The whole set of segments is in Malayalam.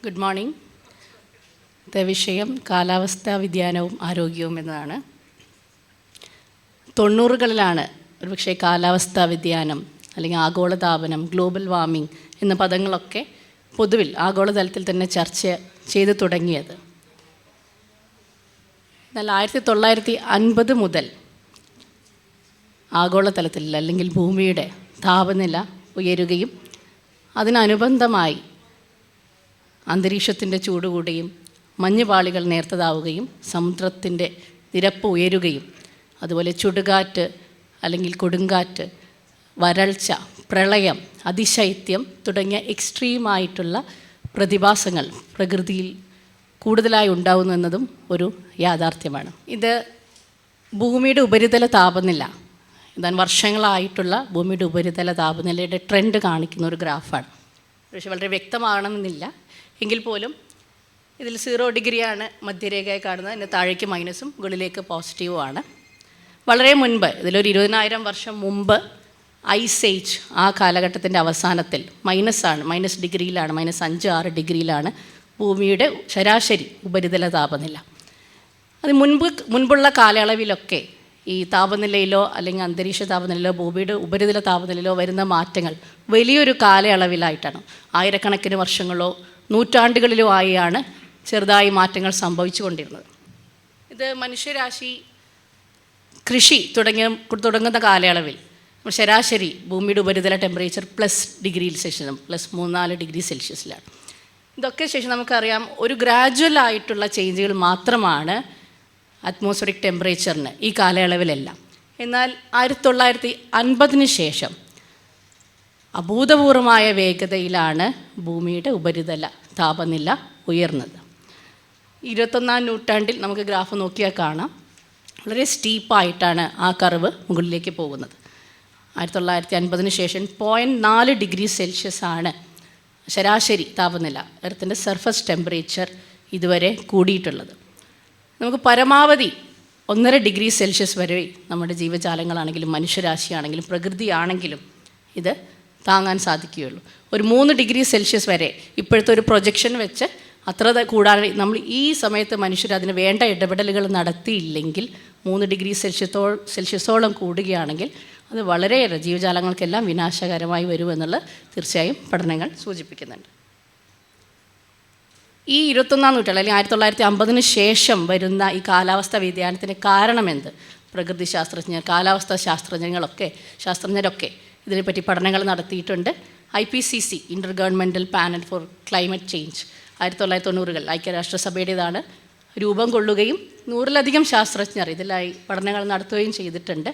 Good morning. വിഷയം കാലാവസ്ഥാ വ്യതിയാനവും ആരോഗ്യവും എന്നതാണ്. 90കളിലാണ് ഒരുപക്ഷെ കാലാവസ്ഥാ വ്യതിയാനം അല്ലെങ്കിൽ ആഗോളതാപനം, ഗ്ലോബൽ വാർമിംഗ് എന്ന പദങ്ങളൊക്കെ പൊതുവിൽ ആഗോളതലത്തിൽ തന്നെ ചർച്ച ചെയ്തു തുടങ്ങിയത്. എന്നാൽ 1950 മുതൽ ആഗോളതലത്തിൽ അല്ലെങ്കിൽ ഭൂമിയുടെ താപനില ഉയരുകയും അതിനനുബന്ധമായി അന്തരീക്ഷത്തിൻ്റെ ചൂട് കൂടുകയും മഞ്ഞുപാളികൾ നേർത്തതാവുകയും സമുദ്രത്തിൻ്റെ നിരപ്പ് ഉയരുകയും അതുപോലെ ചുടുകാറ്റ് അല്ലെങ്കിൽ കൊടുങ്കാറ്റ്, വരൾച്ച, പ്രളയം, അതിശൈത്യം തുടങ്ങിയ എക്സ്ട്രീമായിട്ടുള്ള പ്രതിഭാസങ്ങൾ പ്രകൃതിയിൽ കൂടുതലായി ഉണ്ടാകുന്നു എന്നതും ഒരു യാഥാർത്ഥ്യമാണ്. ഇത് ഭൂമിയുടെ ഉപരിതല താപനില, എന്നാൽ വർഷങ്ങളായിട്ടുള്ള ഭൂമിയുടെ ഉപരിതല താപനിലയുടെ ട്രെൻഡ് കാണിക്കുന്ന ഒരു ഗ്രാഫാണ്. പക്ഷേ വളരെ വ്യക്തമാകണമെന്നില്ല എങ്കിൽ പോലും ഇതിൽ 0 ഡിഗ്രിയാണ് മധ്യരേഖയായി കാണുന്നത്. അതിൻ്റെ താഴേക്ക് മൈനസും മുകളിലേക്ക് പോസിറ്റീവുമാണ്. വളരെ മുൻപ്, ഇതിലൊരു 20,000 വർഷം മുമ്പ് ഐസ് ഏജ്, ആ കാലഘട്ടത്തിൻ്റെ അവസാനത്തിൽ മൈനസ് ഡിഗ്രിയിലാണ്, -5-6 ഡിഗ്രിയിലാണ് ഭൂമിയുടെ ശരാശരി ഉപരിതല താപനില. അത് മുൻപുള്ള കാലയളവിലൊക്കെ ഈ താപനിലയിലോ അല്ലെങ്കിൽ അന്തരീക്ഷ താപനിലയിലോ ഭൂമിയുടെ ഉപരിതല താപനിലയിലോ വരുന്ന മാറ്റങ്ങൾ വലിയൊരു കാലയളവിലായിട്ടാണ്, ആയിരക്കണക്കിന് വർഷങ്ങളോ നൂറ്റാണ്ടുകളിലോ ആയാണ് ചെറുതായി മാറ്റങ്ങൾ സംഭവിച്ചു കൊണ്ടിരുന്നത്. ഇത് മനുഷ്യരാശി കൃഷി തുടങ്ങുന്ന കാലയളവിൽ ശരാശരി ഭൂമിയുടെ ഉപരിതല ടെമ്പറേച്ചർ +3-4 ഡിഗ്രി സെൽഷ്യസിലാണ്. ഇതൊക്കെ ശേഷം നമുക്കറിയാം, ഒരു ഗ്രാജുവൽ ആയിട്ടുള്ള ചേഞ്ചുകൾ മാത്രമാണ് അറ്റ്മോസ്ഫിയറിക് ടെമ്പറേച്ചറിന് ഈ കാലയളവിലെല്ലാം. എന്നാൽ 1950 ശേഷം അഭൂതപൂർവമായ വേഗതയിലാണ് ഭൂമിയുടെ ഉപരിതല താപനില ഉയർന്നത്. 21ാം നൂറ്റാണ്ടിൽ നമുക്ക് ഗ്രാഫ് നോക്കിയാൽ കാണാം, വളരെ സ്റ്റീപ്പായിട്ടാണ് ആ കർവ് മുകളിലേക്ക് പോകുന്നത്. 1950 ശേഷം 0.4 ഡിഗ്രി സെൽഷ്യസ് ആണ് ശരാശരി താപനില, എർത്തിൻ്റെ സർഫസ് ടെമ്പറേച്ചർ ഇതുവരെ കൂടിയിട്ടുള്ളത്. നമുക്ക് പരമാവധി 1.5 ഡിഗ്രി സെൽഷ്യസ് വരെ നമ്മുടെ ജീവജാലങ്ങളാണെങ്കിലും മനുഷ്യരാശിയാണെങ്കിലും പ്രകൃതിയാണെങ്കിലും ഇത് താങ്ങാൻ സാധിക്കുകയുള്ളൂ. ഒരു 3 ഡിഗ്രി സെൽഷ്യസ് വരെ ഇപ്പോഴത്തെ ഒരു പ്രൊജക്ഷൻ വെച്ച് അത്ര കൂടാതെ നമ്മൾ ഈ സമയത്ത് മനുഷ്യർ അതിന് വേണ്ട ഇടപെടലുകൾ നടത്തിയില്ലെങ്കിൽ 3 ഡിഗ്രി സെൽഷ്യസോളം കൂടുകയാണെങ്കിൽ അത് വളരെയേറെ ജീവജാലങ്ങൾക്കെല്ലാം വിനാശകരമായി വരുമെന്നുള്ളത് തീർച്ചയായും പഠനങ്ങൾ സൂചിപ്പിക്കുന്നുണ്ട്. ഈ 21ാം നൂറ്റാണ്ട് അല്ലെങ്കിൽ 1950 ശേഷം വരുന്ന ഈ കാലാവസ്ഥാ വ്യതിയാനത്തിന് കാരണമെന്ത്? പ്രകൃതി ശാസ്ത്രജ്ഞർ, കാലാവസ്ഥാ ശാസ്ത്രജ്ഞരൊക്കെ ഇതിനെപ്പറ്റി പഠനങ്ങൾ നടത്തിയിട്ടുണ്ട്. IPCC intergovernmental panel for climate change 1990കൾ ഐക്യരാഷ്ട്രസഭയുടേതാണ്, രൂപം കൊള്ളുകയും 100-ലധികം ശാസ്ത്രജ്ഞർ ഇതിലായി പഠനങ്ങൾ നടത്തുകയും ചെയ്തിട്ടുണ്ട്.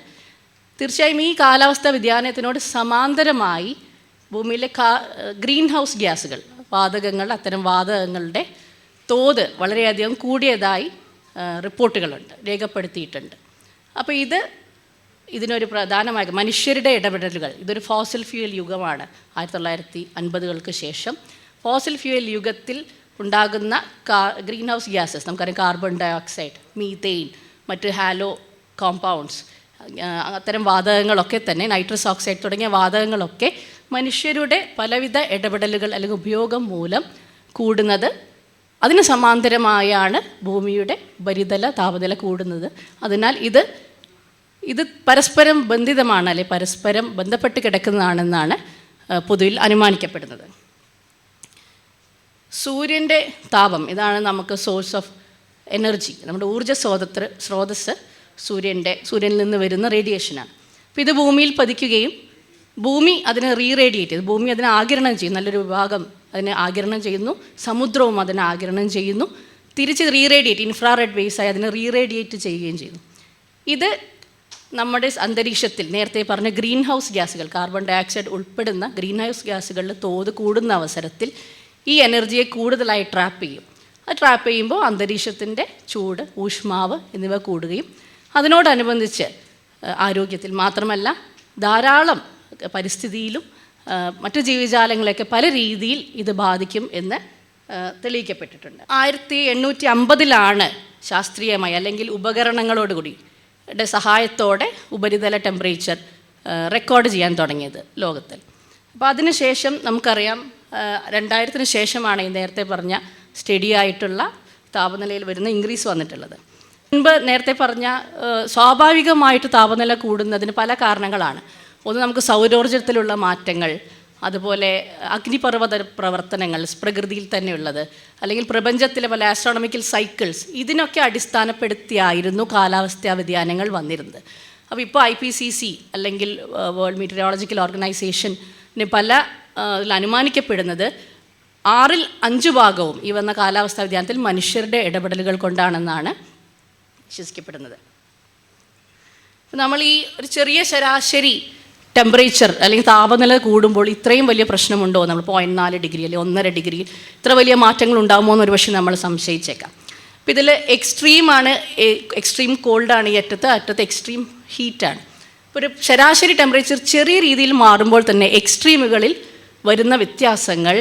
തീർച്ചയായും ഈ കാലാവസ്ഥാ വ്യതിയാനത്തിനോട് സമാന്തരമായി ഭൂമിയിലെ ഗ്രീൻ ഹൗസ് ഗ്യാസുകൾ, അത്തരം വാതകങ്ങളുടെ തോത് വളരെയധികം കൂടിയതായി റിപ്പോർട്ടുകളുണ്ട്, രേഖപ്പെടുത്തിയിട്ടുണ്ട്. അപ്പോൾ ഇതിനൊരു പ്രധാനമായ മനുഷ്യരുടെ ഇടപെടലുകൾ, ഇതൊരു ഫോസിൽ ഫ്യൂവൽ യുഗമാണ്. 1950കൾക്ക് ശേഷം ഫോസിൽ ഫ്യൂവൽ യുഗത്തിൽ ഉണ്ടാകുന്ന ഗ്രീൻ ഹൗസ് ഗ്യാസസ് നമുക്കറിയാം, കാർബൺ ഡയോക്സൈഡ്, മീതെയിൻ, മറ്റ് ഹാലോ കോമ്പൗണ്ട്സ്, അത്തരം വാതകങ്ങളൊക്കെ തന്നെ, നൈട്രസ് ഓക്സൈഡ് തുടങ്ങിയ വാതകങ്ങളൊക്കെ മനുഷ്യരുടെ പലവിധ ഇടപെടലുകൾ അല്ലെങ്കിൽ ഉപയോഗം മൂലം കൂടുന്നത്. അതിന് സമാന്തരമായാണ് ഭൂമിയുടെ ഉപരിതല താപനില കൂടുന്നത്. അതിനാൽ ഇത് പരസ്പരം ബന്ധിതമാണ്, അല്ലെ പരസ്പരം ബന്ധപ്പെട്ട് കിടക്കുന്നതാണെന്നാണ് പൊതുവിൽ അനുമാനിക്കപ്പെടുന്നത്. സൂര്യൻ്റെ താപം, ഇതാണ് നമുക്ക് സോഴ്സ് ഓഫ് എനർജി, നമ്മുടെ ഊർജ്ജ സ്രോതസ്സ് സൂര്യനിൽ നിന്ന് വരുന്ന റേഡിയേഷനാണ്. അപ്പോൾ ഇത് ഭൂമിയിൽ പതിക്കുകയും ഭൂമി അതിനെ റീറേഡിയേറ്റ് ചെയ്തു, ഭൂമി അതിനെ ആഗിരണം ചെയ്യും, നല്ലൊരു വിഭാഗം അതിനെ ആഗിരണം ചെയ്യുന്നു, സമുദ്രവും അതിനെ ആഗിരണം ചെയ്യുന്നു, തിരിച്ച് ഇൻഫ്രാറെഡ് വേവ്സായി അതിനെ റീറേഡിയേറ്റ് ചെയ്യുകയും ചെയ്യുന്നു. ഇത് നമ്മുടെ അന്തരീക്ഷത്തിൽ നേരത്തെ പറഞ്ഞ ഗ്രീൻ ഹൗസ് ഗ്യാസുകൾ, കാർബൺ ഡയോക്സൈഡ് ഉൾപ്പെടുന്ന ഗ്രീൻ ഹൗസ് ഗ്യാസുകളുടെ തോത് കൂടുന്ന അവസരത്തിൽ ഈ എനർജിയെ കൂടുതലായി ട്രാപ്പ് ചെയ്യും. അത് ട്രാപ്പ് ചെയ്യുമ്പോൾ അന്തരീക്ഷത്തിൻ്റെ ചൂട്, ഊഷ്മാവ് എന്നിവ കൂടുകയും അതിനോടനുബന്ധിച്ച് ആരോഗ്യത്തിൽ മാത്രമല്ല ധാരാളം പരിസ്ഥിതിയിലും മറ്റു ജീവജാലങ്ങളെയൊക്കെ പല രീതിയിൽ ഇത് ബാധിക്കും എന്ന് തെളിയിക്കപ്പെട്ടിട്ടുണ്ട്. 1850ലാണ് ശാസ്ത്രീയമായി അല്ലെങ്കിൽ ഉപകരണങ്ങളോടുകൂടി സഹായത്തോടെ ഉപരിതല ടെമ്പറേച്ചർ റെക്കോർഡ് ചെയ്യാൻ തുടങ്ങിയത് ലോകത്തിൽ. അപ്പോൾ അതിനുശേഷം നമുക്കറിയാം 2000-ന് ശേഷമാണ് ഈ നേരത്തെ പറഞ്ഞ സ്റ്റഡി ആയിട്ടുള്ള താപനിലയിൽ വരുന്ന ഇൻക്രീസ് വന്നിട്ടുള്ളത്. മുൻപ് നേരത്തെ പറഞ്ഞ സ്വാഭാവികമായിട്ട് താപനില കൂടുന്നതിന് പല കാരണങ്ങളാണ്. ഒന്ന്, നമുക്ക് സൗരോർജ്ജത്തിലുള്ള മാറ്റങ്ങൾ, അതുപോലെ അഗ്നിപർവ്വത പ്രവർത്തനങ്ങൾ പ്രകൃതിയിൽ തന്നെയുള്ളത്, അല്ലെങ്കിൽ പ്രപഞ്ചത്തിലെ പല ആസ്ട്രോണമിക്കൽ സൈക്കിൾസ്, ഇതിനൊക്കെ അടിസ്ഥാനപ്പെടുത്തിയായിരുന്നു കാലാവസ്ഥാ വ്യതിയാനങ്ങൾ വന്നിരുന്നത്. അപ്പോൾ ഇപ്പോൾ IPCC അല്ലെങ്കിൽ വേൾഡ് മീറ്ററോളജിക്കൽ ഓർഗനൈസേഷന് പല അനുമാനിക്കപ്പെടുന്നത് 5/6 ഈ വന്ന കാലാവസ്ഥാ വ്യതിയാനത്തിൽ മനുഷ്യരുടെ ഇടപെടലുകൾ കൊണ്ടാണെന്നാണ് വിശ്വസിക്കപ്പെടുന്നത്. നമ്മൾ ഈ ഒരു ചെറിയ ശരാശരി ടെമ്പറേച്ചർ അല്ലെങ്കിൽ താപനില കൂടുമ്പോൾ ഇത്രയും വലിയ പ്രശ്നമുണ്ടോ, നമ്മൾ 0.4 ഡിഗ്രി അല്ലെങ്കിൽ 1.5 ഡിഗ്രി ഇത്ര വലിയ മാറ്റങ്ങൾ ഉണ്ടാകുമോ എന്ന് ഒരുപക്ഷെ നമ്മൾ സംശയിച്ചേക്കാം. അപ്പോൾ ഇതിൽ എക്സ്ട്രീമാണ്, എക്സ്ട്രീം കോൾഡാണ് ഈ അറ്റത്ത് എക്സ്ട്രീം ഹീറ്റാണ്. ഇപ്പോൾ ഒരു ശരാശരി ടെമ്പറേച്ചർ ചെറിയ രീതിയിൽ മാറുമ്പോൾ തന്നെ എക്സ്ട്രീമുകളിൽ വരുന്ന വ്യത്യാസങ്ങൾ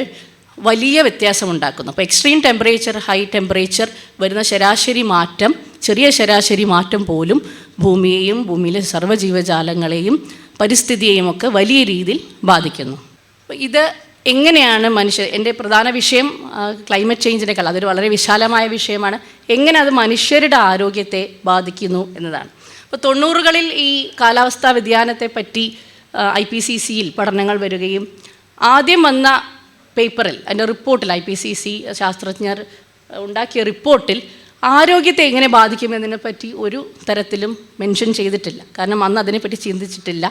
വലിയ വ്യത്യാസമുണ്ടാക്കുന്നു. അപ്പോൾ എക്സ്ട്രീം ടെമ്പറേച്ചർ, ഹൈ ടെമ്പറേച്ചർ വരുന്ന ശരാശരി മാറ്റം, ചെറിയ ശരാശരി മാറ്റം പോലും ഭൂമിയെയും ഭൂമിയിലെ സർവ്വജീവജാലങ്ങളെയും പരിസ്ഥിതിയെയും ഒക്കെ വലിയ രീതിയിൽ ബാധിക്കുന്നു. അപ്പോൾ ഇത് എങ്ങനെയാണ് എൻ്റെ പ്രധാന വിഷയം ക്ലൈമറ്റ് ചേഞ്ചിനേക്കാൾ അതൊരു വളരെ വിശാലമായ വിഷയമാണ്. എങ്ങനെ അത് മനുഷ്യരുടെ ആരോഗ്യത്തെ ബാധിക്കുന്നു എന്നതാണ്. അപ്പോൾ 90കളിൽ ഈ കാലാവസ്ഥാ വ്യതിയാനത്തെ പറ്റി IPCCയിൽ പഠനങ്ങൾ വരികയും ആദ്യം വന്ന പേപ്പറിൽ, അതിൻ്റെ റിപ്പോർട്ടിൽ IPCC ശാസ്ത്രജ്ഞർ ഉണ്ടാക്കിയ റിപ്പോർട്ടിൽ ആരോഗ്യത്തെ എങ്ങനെ ബാധിക്കുമെന്നതിനെപ്പറ്റി ഒരു തരത്തിലും മെൻഷൻ ചെയ്തിട്ടില്ല. കാരണം അന്ന് അതിനെപ്പറ്റി ചിന്തിച്ചിട്ടില്ല.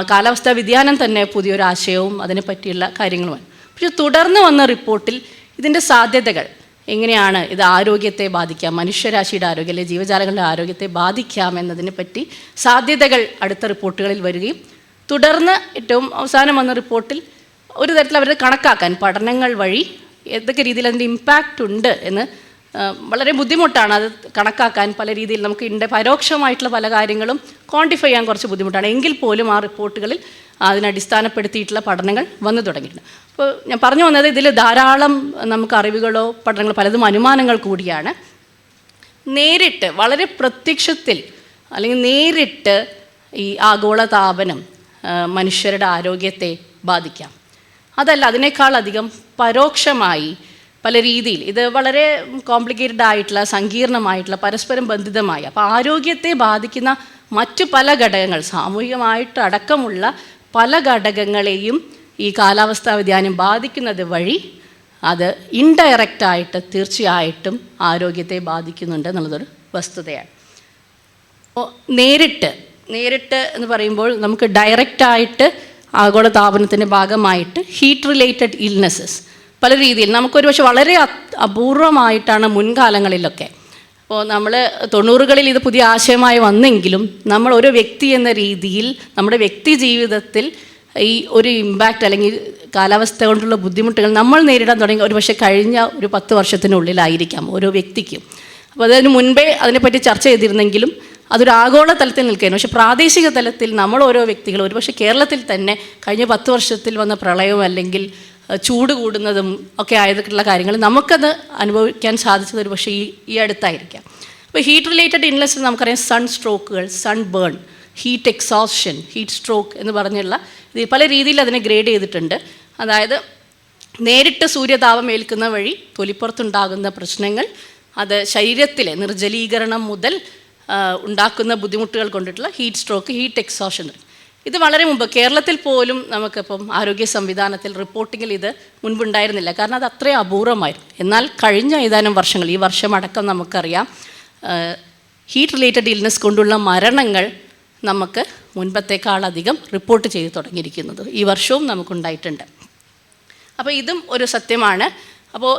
കാലാവസ്ഥാ വ്യതിയാനം തന്നെ പുതിയൊരു ആശയവും അതിനെപ്പറ്റിയുള്ള കാര്യങ്ങളുമാണ്. പക്ഷെ തുടർന്ന് വന്ന റിപ്പോർട്ടിൽ ഇതിൻ്റെ സാധ്യതകൾ എങ്ങനെയാണ് ഇത് ആരോഗ്യത്തെ ബാധിക്കാം, മനുഷ്യരാശിയുടെ ആരോഗ്യം അല്ലെങ്കിൽ ജീവജാലങ്ങളുടെ ആരോഗ്യത്തെ ബാധിക്കാം എന്നതിനെപ്പറ്റി സാധ്യതകൾ അടുത്ത റിപ്പോർട്ടുകളിൽ വരികയും തുടർന്ന് ഏറ്റവും അവസാനം വന്ന റിപ്പോർട്ടിൽ ഒരു തരത്തിൽ അവരെ കണക്കാക്കാൻ പഠനങ്ങൾ വഴി ഏതൊക്കെ രീതിയിൽ അതിൻ്റെ ഇമ്പാക്റ്റ് ഉണ്ട് എന്ന് വളരെ ബുദ്ധിമുട്ടാണ് അത് കണക്കാക്കാൻ. പല രീതിയിൽ നമുക്ക് പരോക്ഷമായിട്ടുള്ള പല കാര്യങ്ങളും ക്വാണ്ടിഫൈ ചെയ്യാൻ കുറച്ച് ബുദ്ധിമുട്ടാണ്. എങ്കിൽ പോലും ആ റിപ്പോർട്ടുകളിൽ അതിനടിസ്ഥാനപ്പെടുത്തിയിട്ടുള്ള പഠനങ്ങൾ വന്നു തുടങ്ങിയിട്ടുണ്ട്. അപ്പോൾ ഞാൻ പറഞ്ഞു വന്നത്, ഇതിൽ ധാരാളം നമുക്ക് അറിവുകളോ പഠനങ്ങളോ പലതും അനുമാനങ്ങൾ കൂടിയാണ്. നേരിട്ട് വളരെ പ്രത്യക്ഷത്തിൽ അല്ലെങ്കിൽ നേരിട്ട് ഈ ആഗോളതാപനം മനുഷ്യരുടെ ആരോഗ്യത്തെ ബാധിക്കാം. അതല്ല, അതിനേക്കാളധികം പരോക്ഷമായി പല രീതിയിൽ ഇത് വളരെ കോംപ്ലിക്കേറ്റഡ് ആയിട്ടുള്ള, സങ്കീർണമായിട്ടുള്ള, പരസ്പരം ബന്ധിതമായ, അപ്പോൾ ആരോഗ്യത്തെ ബാധിക്കുന്ന മറ്റു പല ഘടകങ്ങൾ, സാമൂഹികമായിട്ട് അടക്കമുള്ള പല ഘടകങ്ങളെയും ഈ കാലാവസ്ഥാ വ്യതിയാനം ബാധിക്കുന്നത് വഴി അത് ഇൻഡയറക്റ്റായിട്ട് തീർച്ചയായിട്ടും ആരോഗ്യത്തെ ബാധിക്കുന്നുണ്ട് എന്നുള്ളതൊരു വസ്തുതയാണ്. അപ്പോൾ നേരിട്ട് എന്ന് പറയുമ്പോൾ നമുക്ക് ഡയറക്റ്റായിട്ട് ആഗോളതാപനത്തിൻ്റെ ഭാഗമായിട്ട് ഹീറ്റ് റിലേറ്റഡ് ഇൽനെസ്സസ് പല രീതിയിൽ നമുക്കൊരു പക്ഷേ വളരെ അപൂർവമായിട്ടാണ് മുൻകാലങ്ങളിലൊക്കെ. അപ്പോൾ നമ്മൾ 90കളിൽ ഇത് പുതിയ ആശയമായി വന്നെങ്കിലും നമ്മൾ ഒരു വ്യക്തി എന്ന രീതിയിൽ നമ്മുടെ വ്യക്തി ജീവിതത്തിൽ ഈ ഒരു ഇമ്പാക്റ്റ് അല്ലെങ്കിൽ കാലാവസ്ഥ കൊണ്ടുള്ള ബുദ്ധിമുട്ടുകൾ നമ്മൾ നേരിടാൻ തുടങ്ങി ഒരു പക്ഷേ കഴിഞ്ഞ ഒരു 10 വർഷത്തിനുള്ളിലായിരിക്കാം ഓരോ വ്യക്തിക്കും. അപ്പോൾ അതിന് മുൻപേ അതിനെപ്പറ്റി ചർച്ച ചെയ്തിരുന്നെങ്കിലും അതൊരു ആഗോള തലത്തിൽ നിൽക്കുകയാണ്. പക്ഷേ പ്രാദേശിക തലത്തിൽ നമ്മൾ ഓരോ വ്യക്തികൾ, ഒരു പക്ഷേ കേരളത്തിൽ തന്നെ കഴിഞ്ഞ 10 വർഷത്തിൽ വന്ന പ്രളയവും അല്ലെങ്കിൽ ചൂട് കൂടുന്നതും ഒക്കെ ആയിട്ടുള്ള കാര്യങ്ങൾ നമുക്കത് അനുഭവിക്കാൻ സാധിച്ചത് ഒരു പക്ഷേ ഈ അടുത്തായിരിക്കാം. അപ്പോൾ ഹീറ്റ് റിലേറ്റഡ് ഇൽനെസ് നമുക്കറിയാം, സൺ സ്ട്രോക്കുകൾ, sunburn, heat exhaustion, heat stroke എന്ന് പറഞ്ഞുള്ള ഇത് പല രീതിയിൽ അതിനെ ഗ്രേഡ് ചെയ്തിട്ടുണ്ട്. അതായത് നേരിട്ട് സൂര്യതാപം ഏൽക്കുന്ന വഴി തൊലിപ്പുറത്തുണ്ടാകുന്ന പ്രശ്നങ്ങൾ, അത് ശരീരത്തിലെ നിർജ്ജലീകരണം മുതൽ ഉണ്ടാക്കുന്ന ബുദ്ധിമുട്ടുകൾ കൊണ്ടിട്ടുള്ള ഹീറ്റ് സ്ട്രോക്ക്, ഹീറ്റ് എക്സോഷൻ. ഇത് വളരെ മുമ്പ് കേരളത്തിൽ പോലും നമുക്കിപ്പം ആരോഗ്യ സംവിധാനത്തിൽ റിപ്പോർട്ടിങ്ങിൽ ഇത് മുൻപുണ്ടായിരുന്നില്ല. കാരണം അത് അത്രയും അപൂർവമായിരുന്നു. എന്നാൽ കഴിഞ്ഞ ഏതാനും വർഷങ്ങൾ, ഈ വർഷമടക്കം നമുക്കറിയാം ഹീറ്റ് റിലേറ്റഡ് ഇൽനെസ് കൊണ്ടുള്ള മരണങ്ങൾ നമുക്ക് മുൻപത്തേക്കാളധികം റിപ്പോർട്ട് ചെയ്ത് തുടങ്ങിയിരിക്കുന്നത് ഈ വർഷവും നമുക്കുണ്ടായിട്ടുണ്ട്. അപ്പോൾ ഇതും ഒരു സത്യമാണ്. അപ്പോൾ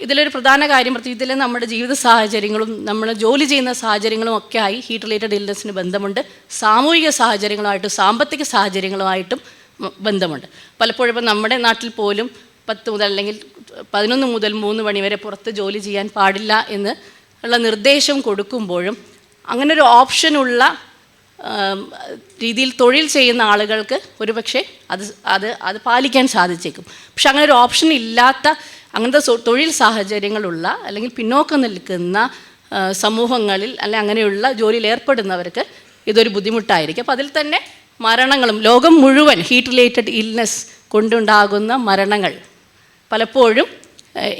ഇതിലൊരു പ്രധാന കാര്യം, പ്രത്യേകിച്ച് ഇതിൽ നമ്മുടെ ജീവിത സാഹചര്യങ്ങളും നമ്മൾ ജോലി ചെയ്യുന്ന സാഹചര്യങ്ങളും ഒക്കെ ആയി ഹീറ്റ് റിലേറ്റഡ് ഇൽനെസ്സിന് ബന്ധമുണ്ട്. സാമൂഹിക സാഹചര്യങ്ങളുമായിട്ടും സാമ്പത്തിക സാഹചര്യങ്ങളുമായിട്ടും ബന്ധമുണ്ട്. പലപ്പോഴും ഇപ്പോൾ നമ്മുടെ നാട്ടിൽ പോലും 10 മുതൽ അല്ലെങ്കിൽ 11 മുതൽ 3 മണി വരെ പുറത്ത് ജോലി ചെയ്യാൻ പാടില്ല എന്ന് ഉള്ള നിർദ്ദേശം കൊടുക്കുമ്പോഴും അങ്ങനൊരു ഓപ്ഷനുള്ള രീതിയിൽ തൊഴിൽ ചെയ്യുന്ന ആളുകൾക്ക് ഒരുപക്ഷെ അത് പാലിക്കാൻ സാധിച്ചേക്കും. പക്ഷെ അങ്ങനെ ഒരു ഓപ്ഷൻ ഇല്ലാത്ത, അങ്ങനത്തെ തൊഴിൽ സാഹചര്യങ്ങളുള്ള അല്ലെങ്കിൽ പിന്നോക്കം നിൽക്കുന്ന സമൂഹങ്ങളിൽ അല്ലെങ്കിൽ അങ്ങനെയുള്ള ജോലിയിൽ ഏർപ്പെടുന്നവർക്ക് ഇതൊരു ബുദ്ധിമുട്ടായിരിക്കും. അപ്പോൾ അതിൽ തന്നെ മരണങ്ങളും, ലോകം മുഴുവൻ ഹീറ്റ് റിലേറ്റഡ് ഇൽനെസ് കൊണ്ടുണ്ടാകുന്ന മരണങ്ങൾ പലപ്പോഴും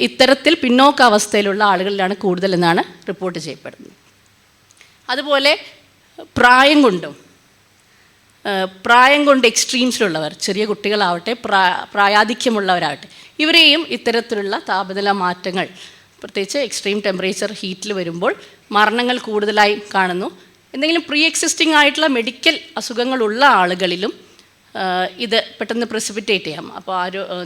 ഇത്തരത്തിൽ പിന്നോക്കാവസ്ഥയിലുള്ള ആളുകളിലാണ് കൂടുതലെന്നാണ് റിപ്പോർട്ട് ചെയ്യപ്പെടുന്നത്. അതുപോലെ പ്രായം കൊണ്ട് എക്സ്ട്രീംസിലുള്ളവർ, ചെറിയ കുട്ടികളാവട്ടെ, പ്രായാധിക്യമുള്ളവരാവട്ടെ, ഇവരെയും ഇത്തരത്തിലുള്ള താപനില മാറ്റങ്ങൾ, പ്രത്യേകിച്ച് എക്സ്ട്രീം ടെമ്പറേച്ചർ ഹീറ്റിൽ വരുമ്പോൾ മരണങ്ങൾ കൂടുതലായി കാണുന്നു. എന്തെങ്കിലും പ്രീ എക്സിസ്റ്റിംഗ് ആയിട്ടുള്ള മെഡിക്കൽ അസുഖങ്ങളുള്ള ആളുകളിലും ഇത് പെട്ടെന്ന് പ്രസിപ്പിറ്റേറ്റ് ചെയ്യാം. അപ്പോൾ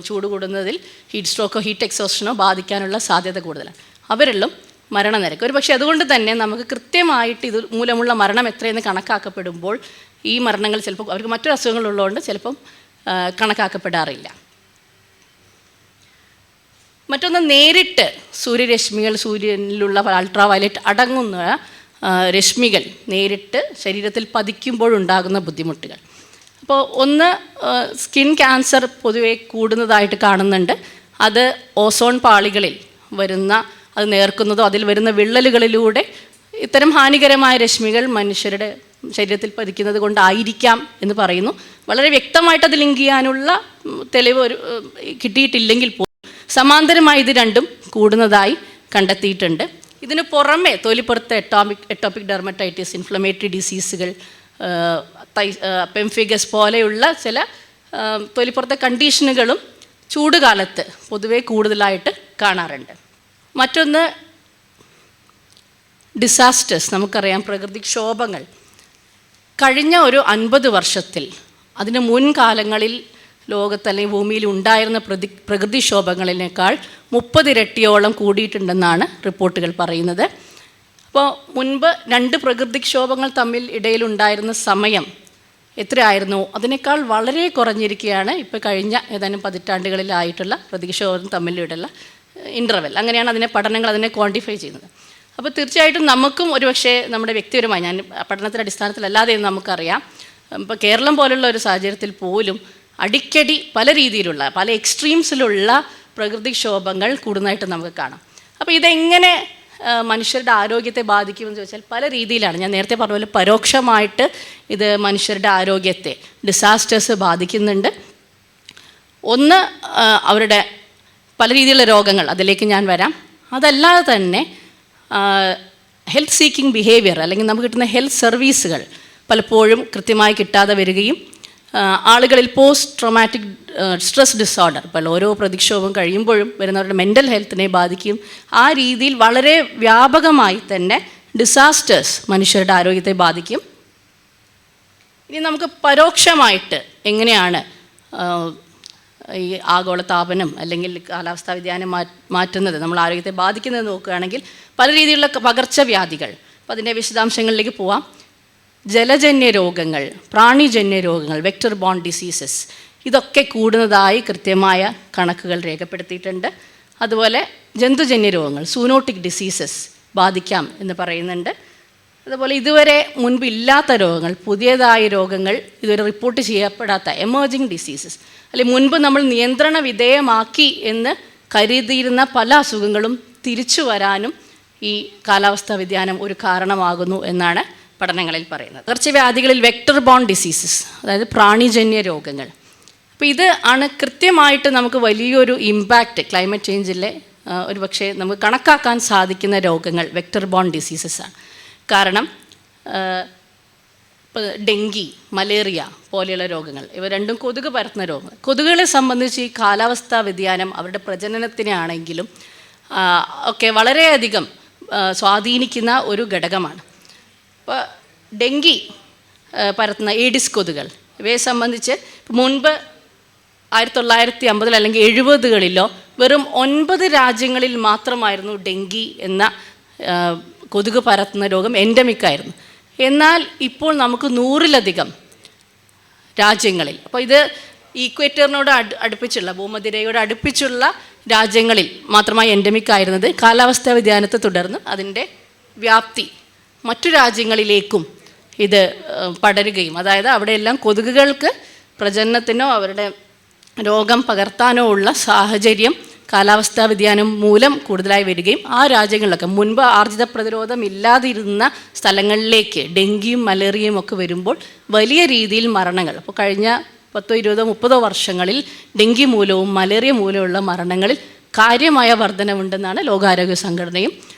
ചൂട് കൂടുന്നതിൽ ഹീറ്റ് സ്ട്രോക്കോ ഹീറ്റ് എക്സോഷനോ ബാധിക്കാനുള്ള സാധ്യത കൂടുതലാണ്. അവരിലും മരണനിരക്ക് ഒരു പക്ഷേ അതുകൊണ്ട് തന്നെ നമുക്ക് കൃത്യമായിട്ട് ഇത് മൂലമുള്ള മരണം എത്രയെന്ന് കണക്കാക്കപ്പെടുമ്പോൾ ഈ മരണങ്ങൾ ചിലപ്പോൾ അവർക്ക് മറ്റൊരു അസുഖങ്ങളുള്ളതുകൊണ്ട് ചിലപ്പം കണക്കാക്കപ്പെടാറില്ല. മറ്റൊന്ന്, നേരിട്ട് സൂര്യരശ്മികൾ, സൂര്യനിലുള്ള അൾട്രാ വയലറ്റ് അടങ്ങുന്ന രശ്മികൾ നേരിട്ട് ശരീരത്തിൽ പതിക്കുമ്പോഴുണ്ടാകുന്ന ബുദ്ധിമുട്ടുകൾ. അപ്പോൾ ഒന്ന്, സ്കിൻ ക്യാൻസർ പൊതുവെ കൂടുന്നതായിട്ട് കാണുന്നുണ്ട്. അത് ഓസോൺ പാളികളിൽ വരുന്ന, അത് നേർക്കുന്നതോ അതിൽ വരുന്ന വിള്ളലുകളിലൂടെ ഇത്തരം ഹാനികരമായ രശ്മികൾ മനുഷ്യരുടെ ശരീരത്തിൽ പതിക്കുന്നത് കൊണ്ടായിരിക്കാം എന്ന് പറയുന്നു. വളരെ വ്യക്തമായിട്ട് അത് ലിങ്ക് ചെയ്യാനുള്ള തെളിവ് കിട്ടിയിട്ടില്ലെങ്കിൽ പോലും സമാന്തരമായി ഇത് രണ്ടും കൂടുന്നതായി കണ്ടെത്തിയിട്ടുണ്ട്. ഇതിന് പുറമെ തൊലിപ്പുറത്തെ എട്ടോപിക് ഡെർമറ്റൈറ്റിസ്, ഇൻഫ്ലമേറ്ററി ഡിസീസുകൾ, പെംഫിഗസ് പോലെയുള്ള ചില തൊലിപ്പുറത്തെ കണ്ടീഷനുകളും ചൂടുകാലത്ത് പൊതുവെ കൂടുതലായിട്ട് കാണാറുണ്ട്. മറ്റൊന്ന്, ഡിസാസ്റ്റേഴ്സ്. നമുക്കറിയാം, പ്രകൃതിക്ഷോഭങ്ങൾ. കഴിഞ്ഞ ഒരു 50 വർഷത്തിൽ, അതിന് മുൻകാലങ്ങളിൽ ലോകത്ത് അല്ലെങ്കിൽ ഭൂമിയിൽ ഉണ്ടായിരുന്ന പ്രകൃതിക്ഷോഭങ്ങളിനേക്കാൾ 30 ഇരട്ടിയോളം കൂടിയിട്ടുണ്ടെന്നാണ് റിപ്പോർട്ടുകൾ പറയുന്നത്. അപ്പോൾ മുൻപ് 2 പ്രകൃതിക്ഷോഭങ്ങൾ തമ്മിൽ ഇടയിലുണ്ടായിരുന്ന സമയം എത്രയായിരുന്നു, അതിനേക്കാൾ വളരെ കുറഞ്ഞിരിക്കുകയാണ് ഇപ്പോൾ കഴിഞ്ഞ ഏതാനും പതിറ്റാണ്ടുകളിലായിട്ടുള്ള പ്രകൃതിക്ഷോഭം തമ്മിലുള്ള ഇൻ്റർവെൽ. അങ്ങനെയാണ് അതിനെ പഠനങ്ങൾ അതിനെ ക്വാണ്ടിഫൈ ചെയ്യുന്നത്. അപ്പോൾ തീർച്ചയായിട്ടും നമുക്കും ഒരുപക്ഷെ നമ്മുടെ വ്യക്തിപരമായി, ഞാൻ പഠനത്തിൻ്റെ അടിസ്ഥാനത്തിലല്ലാതെ നമുക്കറിയാം, ഇപ്പോൾ കേരളം പോലുള്ള ഒരു സാഹചര്യത്തിൽ പോലും അടിക്കടി പല രീതിയിലുള്ള, പല എക്സ്ട്രീംസിലുള്ള പ്രകൃതിക്ഷോഭങ്ങൾ കൂടുന്നതായിട്ട് നമുക്ക് കാണാം. അപ്പോൾ ഇതെങ്ങനെ മനുഷ്യരുടെ ആരോഗ്യത്തെ ബാധിക്കുമെന്ന് ചോദിച്ചാൽ പല രീതിയിലാണ്. ഞാൻ നേരത്തെ പറഞ്ഞ പോലെ പരോക്ഷമായിട്ട് ഇത് മനുഷ്യരുടെ ആരോഗ്യത്തെ, ഡിസാസ്റ്റേഴ്സ് ബാധിക്കുന്നുണ്ട്. ഒന്ന്, അവരുടെ പല രീതിയിലുള്ള രോഗങ്ങൾ, അതിലേക്ക് ഞാൻ വരാം. അതല്ലാതെ തന്നെ ഹെൽത്ത് സീക്കിംഗ് ബിഹേവിയർ, അല്ലെങ്കിൽ നമുക്ക് കിട്ടുന്ന ഹെൽത്ത് സർവീസുകൾ പലപ്പോഴും കൃത്യമായി കിട്ടാതെ വരികയും ആളുകളിൽ പോസ്റ്റ് ട്രോമാറ്റിക് സ്ട്രെസ് ഡിസോർഡർ, ഇപ്പോൾ ഓരോ പ്രതിക്ഷോഭം കഴിയുമ്പോഴും വരുന്നവരുടെ മെൻ്റൽ ഹെൽത്തിനെ ബാധിക്കുകയും ആ രീതിയിൽ വളരെ വ്യാപകമായി തന്നെ ഡിസാസ്റ്റേഴ്സ് മനുഷ്യരുടെ ആരോഗ്യത്തെ ബാധിക്കും. ഇനി നമുക്ക് പരോക്ഷമായിട്ട് എങ്ങനെയാണ് ഈ ആഗോളതാപനം അല്ലെങ്കിൽ കാലാവസ്ഥാ വ്യതിയാനം മാറ്റുന്നത് നമ്മൾ ആരോഗ്യത്തെ ബാധിക്കുന്നത് നോക്കുകയാണെങ്കിൽ പല രീതിയിലുള്ള പകർച്ചവ്യാധികൾ, അപ്പോൾ അതിൻ്റെ വിശദാംശങ്ങളിലേക്ക് പോവാം. ജലജന്യ രോഗങ്ങൾ, പ്രാണിജന്യ രോഗങ്ങൾ, വെക്ടർ ബോൺ ഡിസീസസ്, ഇതൊക്കെ കൂടുന്നതായി കൃത്യമായ കണക്കുകൾ രേഖപ്പെടുത്തിയിട്ടുണ്ട്. അതുപോലെ ജന്തുജന്യ രോഗങ്ങൾ, സൂനോട്ടിക് ഡിസീസസ് ബാധിക്കാം എന്ന് പറയുന്നുണ്ട്. അതുപോലെ ഇതുവരെ മുൻപില്ലാത്ത രോഗങ്ങൾ, പുതിയതായ രോഗങ്ങൾ, ഇതുവരെ റിപ്പോർട്ട് ചെയ്യപ്പെടാത്ത എമേർജിങ് ഡിസീസസ്, അല്ലെങ്കിൽ മുൻപ് നമ്മൾ നിയന്ത്രണ വിധേയമാക്കി എന്ന് കരുതിയിരുന്ന പല അസുഖങ്ങളും തിരിച്ചു വരാനും ഈ കാലാവസ്ഥാ വ്യതിയാനം ഒരു കാരണമാകുന്നു എന്നാണ് പഠനങ്ങളിൽ പറയുന്നത്. പകർച്ചവ്യാധികളിൽ വെക്ടർ ബോൺ ഡിസീസസ്, അതായത് പ്രാണിജന്യ രോഗങ്ങൾ. അപ്പോൾ ഇത് ആണ് കൃത്യമായിട്ട് നമുക്ക് വലിയൊരു ഇമ്പാക്റ്റ് ക്ലൈമറ്റ് ചേഞ്ചിലെ ഒരു പക്ഷേ നമുക്ക് കണക്കാക്കാൻ സാധിക്കുന്ന രോഗങ്ങൾ വെക്ടർ ബോൺ ഡിസീസസ് ആണ്. കാരണം ഇപ്പോൾ ഡെങ്കി, മലേറിയ പോലെയുള്ള രോഗങ്ങൾ, ഇവ രണ്ടും കൊതുക് പരത്തുന്ന രോഗങ്ങൾ. കൊതുകുകളെ സംബന്ധിച്ച് ഈ കാലാവസ്ഥാ വ്യതിയാനം അവരുടെ പ്രജനനത്തിനാണെങ്കിലും ഒക്കെ വളരെയധികം സ്വാധീനിക്കുന്ന ഒരു ഘടകമാണ്. ഇപ്പോൾ ഡെങ്കി പരത്തുന്ന ഏഡിസ് കൊതുകൾ, ഇവയെ സംബന്ധിച്ച് മുൻപ് 1950 അല്ലെങ്കിൽ 70കളിലോ വെറും 9 രാജ്യങ്ങളിൽ മാത്രമായിരുന്നു ഡെങ്കി എന്ന കൊതുക് പരത്തുന്ന രോഗം എൻഡമിക്കായിരുന്നു. എന്നാൽ ഇപ്പോൾ നമുക്ക് 100-ലധികം രാജ്യങ്ങളിൽ, അപ്പോൾ ഇത് ഈക്വേറ്ററിനോട് അടുപ്പിച്ചുള്ള, ഭൂമധ്യരേഖയോട് അടുപ്പിച്ചുള്ള രാജ്യങ്ങളിൽ മാത്രമായി എൻഡമിക്കായിരുന്നത് കാലാവസ്ഥാ വ്യതിയാനത്തെ തുടർന്ന് അതിൻ്റെ വ്യാപ്തി മറ്റു രാജ്യങ്ങളിലേക്കും ഇത് പടരുകയും, അതായത് അവിടെയെല്ലാം കൊതുകുകൾക്ക് പ്രജനനത്തിനോ അവരുടെ രോഗം പകർത്താനോ ഉള്ള സാഹചര്യം കാലാവസ്ഥാ വ്യതിയാനം മൂലം കൂടുതലായി വരികയും ആ രാജ്യങ്ങളിലൊക്കെ മുൻപ് ആർജിത പ്രതിരോധം ഇല്ലാതിരുന്ന സ്ഥലങ്ങളിലേക്ക് ഡെങ്കിയും മലേറിയയും ഒക്കെ വരുമ്പോൾ വലിയ രീതിയിൽ മരണങ്ങൾ, അപ്പോൾ കഴിഞ്ഞ 10, 20, 30 വർഷങ്ങളിൽ ഡെങ്കി മൂലവും മലേറിയ മൂലമുള്ള മരണങ്ങളിൽ കാര്യമായ വർധനവുണ്ടെന്നാണ് ലോകാരോഗ്യ സംഘടനയും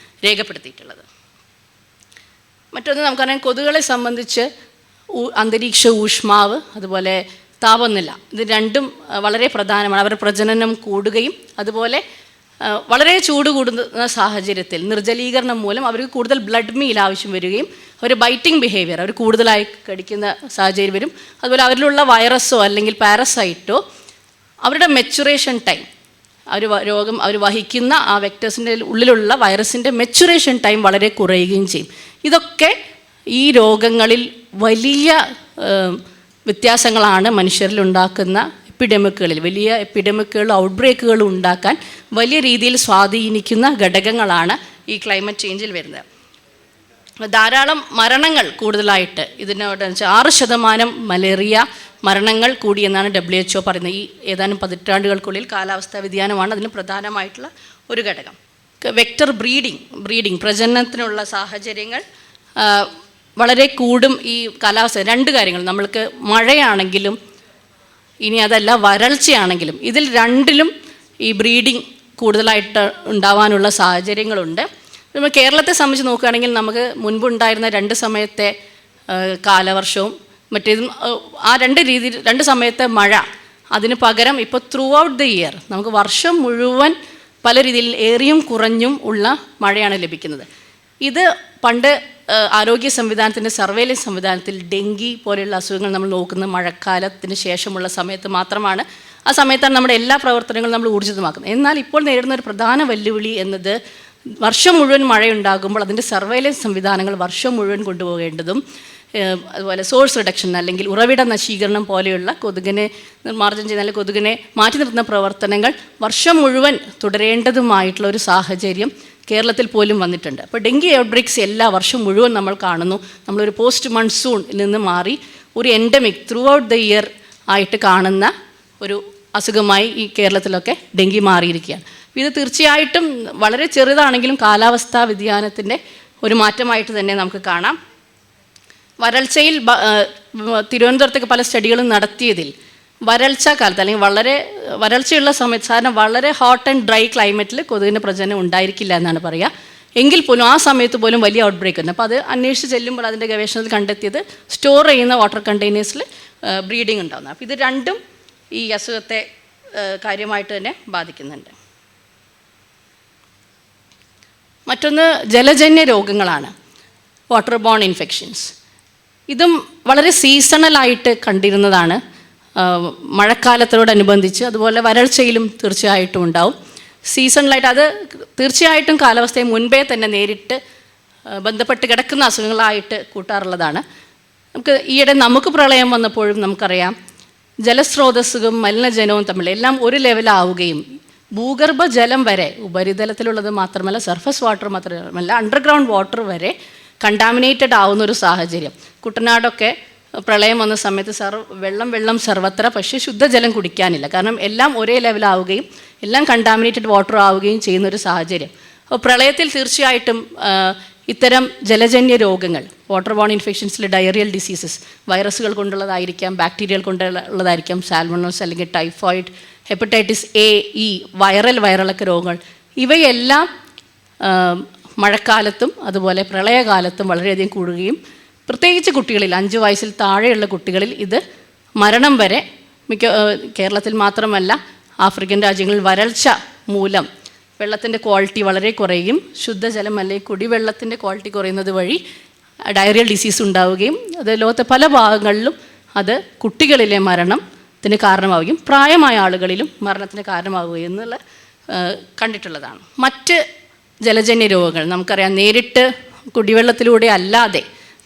രേഖപ്പെടുത്തിയിട്ടുള്ളത്. മറ്റൊന്ന് നമുക്കറിയാം, കൊതുകുകളെ സംബന്ധിച്ച് അന്തരീക്ഷ ഊഷ്മാവ് അതുപോലെ താപനില ഇത് രണ്ടും വളരെ പ്രധാനമാണ്. അവരുടെ പ്രജനനം കൂടുകയും അതുപോലെ വളരെ ചൂട് കൂടുന്ന സാഹചര്യത്തിൽ നിർജ്ജലീകരണം മൂലം അവർക്ക് കൂടുതൽ ബ്ലഡ് മീൽ ആവശ്യം വരികയും അവർ ബൈറ്റിംഗ് ബിഹേവിയർ അവർ കൂടുതലായി കടിക്കുന്ന സാഹചര്യം വരും. അതുപോലെ അവരിലുള്ള വൈറസോ അല്ലെങ്കിൽ പാരസൈറ്റോ അവരുടെ മെച്ചുറേഷൻ ടൈം അവർ വഹിക്കുന്ന ആ വെക്ടേഴ്സിൻ്റെ ഉള്ളിലുള്ള വൈറസിൻ്റെ മെച്ചുറേഷൻ ടൈം വളരെ കുറയുകയും ചെയ്യും. ഇതൊക്കെ ഈ രോഗങ്ങളിൽ വലിയ വ്യത്യാസങ്ങളാണ് മനുഷ്യരിൽ ഉണ്ടാക്കുന്ന വലിയ എപ്പിഡമിക്കുകൾ ഔട്ട്ബ്രേക്കുകൾ ഉണ്ടാക്കാൻ വലിയ രീതിയിൽ സ്വാധീനിക്കുന്ന ഘടകങ്ങളാണ് ഈ ക്ലൈമറ്റ് ചേഞ്ചിൽ വരുന്നത്. ധാരാളം മരണങ്ങൾ കൂടുതലായിട്ട് ഇതിനോട് 6% മലേറിയ മരണങ്ങൾ കൂടിയെന്നാണ് WHO പറയുന്നത്. ഈ ഏതാനും പതിറ്റാണ്ടുകൾക്കുള്ളിൽ കാലാവസ്ഥാ വ്യതിയാനമാണ് അതിന് പ്രധാനമായിട്ടുള്ള ഒരു ഘടകം. വെക്ടർ ബ്രീഡിംഗ് പ്രജനനത്തിനുള്ള സാഹചര്യങ്ങൾ വളരെ കൂടും ഈ കാലാവസ്ഥ. 2 കാര്യങ്ങൾ, നമ്മൾക്ക് മഴയാണെങ്കിലും ഇനി അതല്ല വരൾച്ചയാണെങ്കിലും ഇതിൽ രണ്ടിലും ഈ ബ്രീഡിംഗ് കൂടുതലായിട്ട് ഉണ്ടാവാനുള്ള സാഹചര്യങ്ങളുണ്ട്. നമ്മൾ കേരളത്തെ സംബന്ധിച്ച് നോക്കുകയാണെങ്കിൽ നമുക്ക് മുൻപുണ്ടായിരുന്ന 2 സമയത്തെ കാലവർഷവും മറ്റേതും ആ 2 സമയത്തെ മഴ അതിന് പകരം ഇപ്പോൾ ത്രൂ ഔട്ട് ദ ഇയർ നമുക്ക് വർഷം മുഴുവൻ പല രീതിയിൽ ഏറിയും കുറഞ്ഞും ഉള്ള മഴയാണ് ലഭിക്കുന്നത്. ഇത് പണ്ട് ആരോഗ്യ സംവിധാനത്തിൻ്റെ സർവൈലൻസ് സംവിധാനത്തിൽ ഡെങ്കി പോലെയുള്ള അസുഖങ്ങൾ നമ്മൾ നോക്കുന്നത് മഴക്കാലത്തിന് ശേഷമുള്ള സമയത്ത് മാത്രമാണ്. ആ സമയത്താണ് നമ്മുടെ എല്ലാ പ്രവർത്തനങ്ങളും നമ്മൾ ഊർജിതമാക്കുന്നത്. എന്നാൽ ഇപ്പോൾ നേരിടുന്ന ഒരു പ്രധാന വെല്ലുവിളി എന്നത് വർഷം മുഴുവൻ മഴയുണ്ടാകുമ്പോൾ അതിൻ്റെ സർവൈലൻസ് സംവിധാനങ്ങൾ വർഷം മുഴുവൻ കൊണ്ടുപോകേണ്ടതും അതുപോലെ സോഴ്സ് റിഡക്ഷൻ അല്ലെങ്കിൽ ഉറവിട നശീകരണം പോലെയുള്ള കൊതുകിനെ നിർമ്മാർജ്ജനം ചെയ്യുന്ന അല്ലെങ്കിൽ കൊതുകിനെ മാറ്റി നിർത്തുന്ന പ്രവർത്തനങ്ങൾ വർഷം മുഴുവൻ തുടരേണ്ടതുമായിട്ടുള്ള ഒരു സാഹചര്യം കേരളത്തിൽ പോലും വന്നിട്ടുണ്ട്. അപ്പോൾ ഡെങ്കി ഔട്ട്ബ്രേക്സ് എല്ലാ വർഷം മുഴുവൻ നമ്മൾ കാണുന്നു. നമ്മളൊരു പോസ്റ്റ് മൺസൂണിൽ നിന്ന് മാറി ഒരു endemic through out the year ആയിട്ട് കാണുന്ന ഒരു അസുഖമായി ഈ കേരളത്തിലൊക്കെ ഡെങ്കി മാറിയിരിക്കുകയാണ്. ഇത് തീർച്ചയായിട്ടും വളരെ ചെറുതാണെങ്കിലും കാലാവസ്ഥാ വ്യതിയാനത്തിൻ്റെ ഒരു മാറ്റമായിട്ട് തന്നെ നമുക്ക് കാണാം. വരൾച്ചയിൽ തിരുവനന്തപുരത്തൊക്കെ പല സ്റ്റഡികളും നടത്തിയതിൽ വരൾച്ച കാലത്ത് അല്ലെങ്കിൽ വളരെ വരൾച്ചയുള്ള സമയത്ത് സാധാരണ വളരെ ഹോട്ട് ആൻഡ് ഡ്രൈ ക്ലൈമറ്റിൽ കൊതുകിൻ്റെ പ്രജനനം ഉണ്ടായിരിക്കില്ല എന്നാണ് പറയുക. എങ്കിൽ പോലും ആ സമയത്ത് പോലും വലിയ ഔട്ട്ബ്രേക്ക് ഉണ്ട്. അപ്പോൾ അത് അന്വേഷിച്ച് ചെല്ലുമ്പോൾ അതിൻ്റെ ഗവേഷണത്തിൽ കണ്ടെത്തിയത് സ്റ്റോർ ചെയ്യുന്ന വാട്ടർ കണ്ടെയ്നേഴ്സിൽ ബ്രീഡിംഗ് ഉണ്ടാകുന്നത്. അപ്പോൾ ഇത് രണ്ടും ഈ അസുഖത്തെ കാര്യമായിട്ട് തന്നെ ബാധിക്കുന്നുണ്ട്. മറ്റൊന്ന് ജലജന്യ രോഗങ്ങളാണ്, വാട്ടർ ബോൺ ഇൻഫെക്ഷൻസ്. ഇതും വളരെ സീസണലായിട്ട് കണ്ടിരുന്നതാണ്. മഴക്കാലത്തോടനുബന്ധിച്ച് അതുപോലെ വരൾച്ചയിലും തീർച്ചയായിട്ടും ഉണ്ടാവും. സീസണലായിട്ട് അത് തീർച്ചയായിട്ടും കാലാവസ്ഥയെ മുൻപേ തന്നെ നേരിട്ട് ബന്ധപ്പെട്ട് കിടക്കുന്ന അസുഖങ്ങളായിട്ട് കൂട്ടാറുള്ളതാണ്. നമുക്ക് പ്രളയം വന്നപ്പോഴും നമുക്കറിയാം ജലസ്രോതസ്സും മലിനജലവും തമ്മിൽ എല്ലാം ഒരു ലെവലാവുകയും ഭൂഗർഭജലം വരെ ഉപരിതലത്തിലുള്ളത് മാത്രമല്ല സർഫസ് വാട്ടർ മാത്രമല്ല അണ്ടർഗ്രൗണ്ട് വാട്ടർ വരെ കണ്ടാമിനേറ്റഡ് ആവുന്ന ഒരു സാഹചര്യം. കുട്ടനാടൊക്കെ പ്രളയം വന്ന സമയത്ത് വെള്ളം സർവത്ര, പക്ഷേ ശുദ്ധജലം കുടിക്കാനില്ല. കാരണം എല്ലാം ഒരേ ലെവലാവുകയും എല്ലാം കണ്ടാമിനേറ്റഡ് വാട്ടർ ആവുകയും ചെയ്യുന്നൊരു സാഹചര്യം. അപ്പോൾ പ്രളയത്തിൽ തീർച്ചയായിട്ടും ഇത്തരം ജലജന്യ രോഗങ്ങൾ, വാട്ടർ ബോൺ ഇൻഫെക്ഷൻസിൽ ഡയറിയൽ ഡിസീസസ്, വൈറസുകൾ കൊണ്ടുള്ളതായിരിക്കാം, ബാക്ടീരിയകൾ കൊണ്ടുള്ളതായിരിക്കാം, സാൽമണോസ് അല്ലെങ്കിൽ ടൈഫോയിഡ്, ഹെപ്പറ്റൈറ്റിസ് എ, ഇ, വൈറലൊക്കെ രോഗങ്ങൾ, ഇവയെല്ലാം മഴക്കാലത്തും അതുപോലെ പ്രളയകാലത്തും വളരെയധികം കൂടുകയും പ്രത്യേകിച്ച് കുട്ടികളിൽ 5 വയസ്സിൽ താഴെയുള്ള കുട്ടികളിൽ ഇത് മരണം വരെ കേരളത്തിൽ മാത്രമല്ല ആഫ്രിക്കൻ രാജ്യങ്ങളിൽ വരൾച്ച മൂലം വെള്ളത്തിൻ്റെ ക്വാളിറ്റി വളരെ കുറയുകയും ശുദ്ധജലം അല്ലെങ്കിൽ കുടിവെള്ളത്തിൻ്റെ ക്വാളിറ്റി കുറയുന്നത് വഴി ഡയറിയൽ ഡിസീസ് ഉണ്ടാവുകയും അത് ലോകത്തെ പല ഭാഗങ്ങളിലും അത് കുട്ടികളിലെ മരണത്തിന് കാരണമാവുകയും പ്രായമായ ആളുകളിലും മരണത്തിന് കാരണമാവുകയും എന്നുള്ള കണ്ടിട്ടുള്ളതാണ്. മറ്റ് ജലജന്യ രോഗങ്ങൾ നമുക്കറിയാം, നേരിട്ട് കുടിവെള്ളത്തിലൂടെ അല്ലാതെ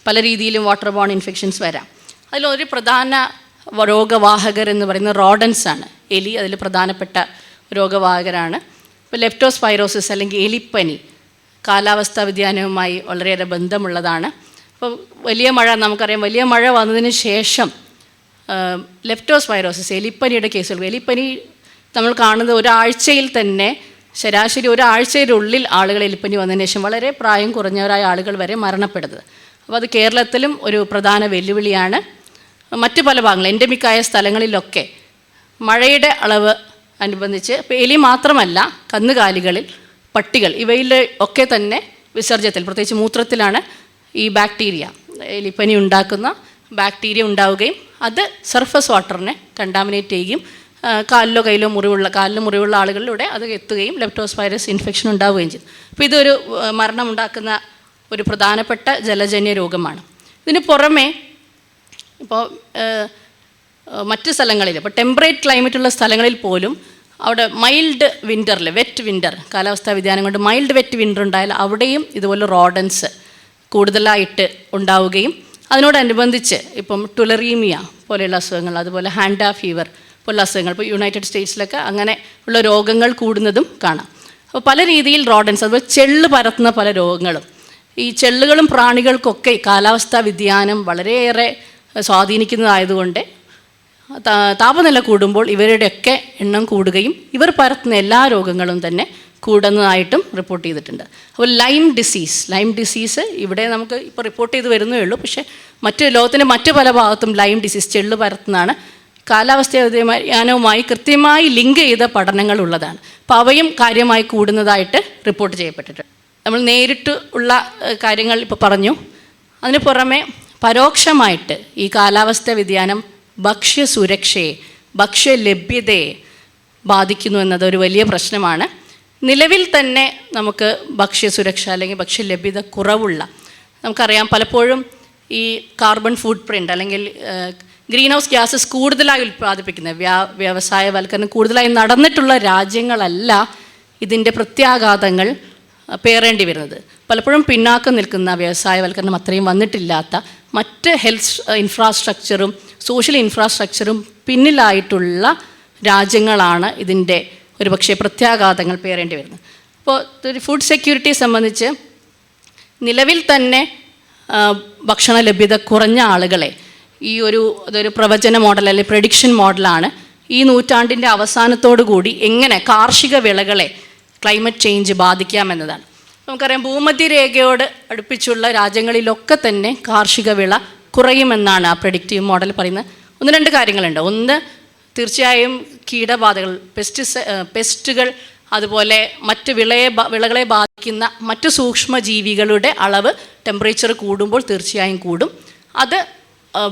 പല രീതിയിലും വാട്ടർ ബോൺ ഇൻഫെക്ഷൻസ് വരാം. അതിലൊരു പ്രധാന രോഗവാഹകർ എന്ന് പറയുന്നത് റോഡൻസ് ആണ്. എലി അതിൽ പ്രധാനപ്പെട്ട രോഗവാഹകരാണ്. ഇപ്പോൾ ലെപ്റ്റോസ്പൈറോസിസ് അല്ലെങ്കിൽ എലിപ്പനി കാലാവസ്ഥാ വ്യതിയാനവുമായി വളരെയേറെ ബന്ധമുള്ളതാണ്. അപ്പോൾ വലിയ മഴ നമുക്കറിയാം, വലിയ മഴ വന്നതിന് ശേഷം ലെപ്റ്റോസ്പൈറോസിസ് എലിപ്പനിയുടെ കേസുകൾ, എലിപ്പനി നമ്മൾ കാണുന്നത് ഒരാഴ്ചയിൽ തന്നെ ശരാശരി ഒരാഴ്ചയിലുള്ളിൽ ആളുകൾ എലിപ്പനി വന്നതിന് ശേഷം വളരെ പ്രായം കുറഞ്ഞവരായ ആളുകൾ വരെ മരണപ്പെടുന്നത്. അപ്പോൾ അത് കേരളത്തിലും ഒരു പ്രധാന വെല്ലുവിളിയാണ്. മറ്റ് പല ഭാഗങ്ങൾ എൻഡമിക്കായ സ്ഥലങ്ങളിലൊക്കെ മഴയുടെ അളവ് അനുബന്ധിച്ച് എലി മാത്രമല്ല കന്നുകാലികളിൽ പട്ടികൾ ഇവയിൽ ഒക്കെ തന്നെ വിസർജ്യത്തിൽ പ്രത്യേകിച്ച് മൂത്രത്തിലാണ് ഈ ബാക്ടീരിയ എലിപ്പനി ഉണ്ടാക്കുന്ന ബാക്ടീരിയ ഉണ്ടാവുകയും അത് സർഫസ് വാട്ടറിനെ കണ്ടാമിനേറ്റ് ചെയ്യുകയും കാലിലോ മുറിവുള്ള ആളുകളിലൂടെ അത് എത്തുകയും ലെപ്റ്റോസ്പൈറസ് ഇൻഫെക്ഷൻ ഉണ്ടാവുകയും ചെയ്തു. അപ്പോൾ ഇതൊരു മരണമുണ്ടാക്കുന്ന ഒരു പ്രധാനപ്പെട്ട ജലജന്യ രോഗമാണ്. ഇതിന് പുറമെ ഇപ്പോൾ മറ്റ് സ്ഥലങ്ങളിൽ ഇപ്പോൾ ടെമ്പറേറ്റ് ക്ലൈമറ്റുള്ള സ്ഥലങ്ങളിൽ പോലും അവിടെ മൈൽഡ് വിൻ്ററിൽ വെറ്റ് വിൻ്റർ കാലാവസ്ഥാ വ്യതിയാനം കൊണ്ട് മൈൽഡ് വെറ്റ് വിൻ്റർ ഉണ്ടായാൽ അവിടെയും ഇതുപോലെ റോഡൻസ് കൂടുതലായിട്ട് ഉണ്ടാവുകയും അതിനോടനുബന്ധിച്ച് ഇപ്പം ടുലറീമിയ പോലെയുള്ള അസുഖങ്ങൾ, അതുപോലെ ഹാൻഡ ഫീവർ പോലുള്ള അസുഖങ്ങൾ ഇപ്പോൾ യുണൈറ്റഡ് സ്റ്റേറ്റ്സിലൊക്കെ അങ്ങനെ ഉള്ള രോഗങ്ങൾ കൂടുന്നതും കാണാം. അപ്പോൾ പല രീതിയിൽ റോഡൻസ്, അതുപോലെ ചെള്ള് പരത്തുന്ന പല രോഗങ്ങളും, ഈ ചെള്ളുകളും പ്രാണികൾക്കൊക്കെ കാലാവസ്ഥാ വ്യതിയാനം വളരെയേറെ സ്വാധീനിക്കുന്നതായതുകൊണ്ട് താപനില കൂടുമ്പോൾ ഇവരുടെയൊക്കെ എണ്ണം കൂടുകയും ഇവർ പരത്തുന്ന എല്ലാ രോഗങ്ങളും തന്നെ കൂടുന്നതായിട്ടും റിപ്പോർട്ട് ചെയ്തിട്ടുണ്ട്. അപ്പോൾ ലൈം ഡിസീസ് ഇവിടെ നമുക്ക് ഇപ്പോൾ റിപ്പോർട്ട് ചെയ്ത് വരുന്നേ ഉള്ളൂ. പക്ഷേ ലോകത്തിൻ്റെ മറ്റ് പല ഭാഗത്തും ലൈം ഡിസീസ് ചെള്ള് പരത്തുന്നതാണ്. കാലാവസ്ഥാ വ്യതിയാനവുമായി കൃത്യമായി ലിങ്ക് ചെയ്ത പഠനങ്ങൾ ഉള്ളതാണ്. അപ്പോൾ അവയും കാര്യമായി കൂടുന്നതായിട്ട് റിപ്പോർട്ട് ചെയ്യപ്പെട്ടിട്ടുണ്ട്. നമ്മൾ നേരിട്ട് ഉള്ള കാര്യങ്ങൾ ഇപ്പോൾ പറഞ്ഞു. അതിന് പുറമെ പരോക്ഷമായിട്ട് ഈ കാലാവസ്ഥാ വ്യതിയാനം ഭക്ഷ്യസുരക്ഷയെ, ഭക്ഷ്യലഭ്യതയെ ബാധിക്കുന്നു എന്നത് ഒരു വലിയ പ്രശ്നമാണ്. നിലവിൽ തന്നെ നമുക്ക് ഭക്ഷ്യസുരക്ഷ അല്ലെങ്കിൽ ഭക്ഷ്യലഭ്യത കുറവുള്ള, നമുക്കറിയാം പലപ്പോഴും ഈ കാർബൺ ഫുട് പ്രിൻ്റ് അല്ലെങ്കിൽ ഗ്രീൻ ഹൗസ് ഗ്യാസസ് കൂടുതലായി ഉൽപ്പാദിപ്പിക്കുന്ന വ്യവസായവൽക്കരണം കൂടുതലായി നടന്നിട്ടുള്ള രാജ്യങ്ങളല്ല ഇതിൻ്റെ പ്രത്യാഘാതങ്ങൾ പേറേണ്ടി വരുന്നത്. പലപ്പോഴും പിന്നാക്കം നിൽക്കുന്ന വ്യവസായവൽക്കരണം അത്രയും വന്നിട്ടില്ലാത്ത മറ്റ് ഹെൽത്ത് ഇൻഫ്രാസ്ട്രക്ചറും സോഷ്യൽ ഇൻഫ്രാസ്ട്രക്ചറും പിന്നിലായിട്ടുള്ള രാജ്യങ്ങളാണ് ഇതിൻ്റെ ഒരുപക്ഷെ പ്രത്യാഘാതങ്ങൾ പേറേണ്ടി വരുന്നത്. അപ്പോൾ ഒരു ഫുഡ് സെക്യൂരിറ്റി സംബന്ധിച്ച് നിലവിൽ തന്നെ ഭക്ഷണ ലഭ്യത കുറഞ്ഞ ആളുകളെ അതൊരു പ്രവചന മോഡൽ അല്ലെങ്കിൽ പ്രഡിക്ഷൻ മോഡലാണ് ഈ നൂറ്റാണ്ടിൻ്റെ അവസാനത്തോടു കൂടി എങ്ങനെ കാർഷിക വിളകളെ ക്ലൈമറ്റ് ചേഞ്ച് ബാധിക്കാമെന്നതാണ്. നമുക്കറിയാം ഭൂമധ്യരേഖയോട് അടുപ്പിച്ചുള്ള രാജ്യങ്ങളിലൊക്കെ തന്നെ കാർഷിക വിള കുറയുമെന്നാണ് ആ പ്രഡിക്റ്റീവ് മോഡൽ പറയുന്നത്. ഒന്ന് രണ്ട് കാര്യങ്ങളുണ്ട്. ഒന്ന്, തീർച്ചയായും കീടബാധകൾ, പെസ്റ്റുകൾ, അതുപോലെ മറ്റ് വിളകളെ ബാധിക്കുന്ന മറ്റ് സൂക്ഷ്മജീവികളുടെ അളവ് ടെമ്പറേച്ചർ കൂടുമ്പോൾ തീർച്ചയായും കൂടും. അത്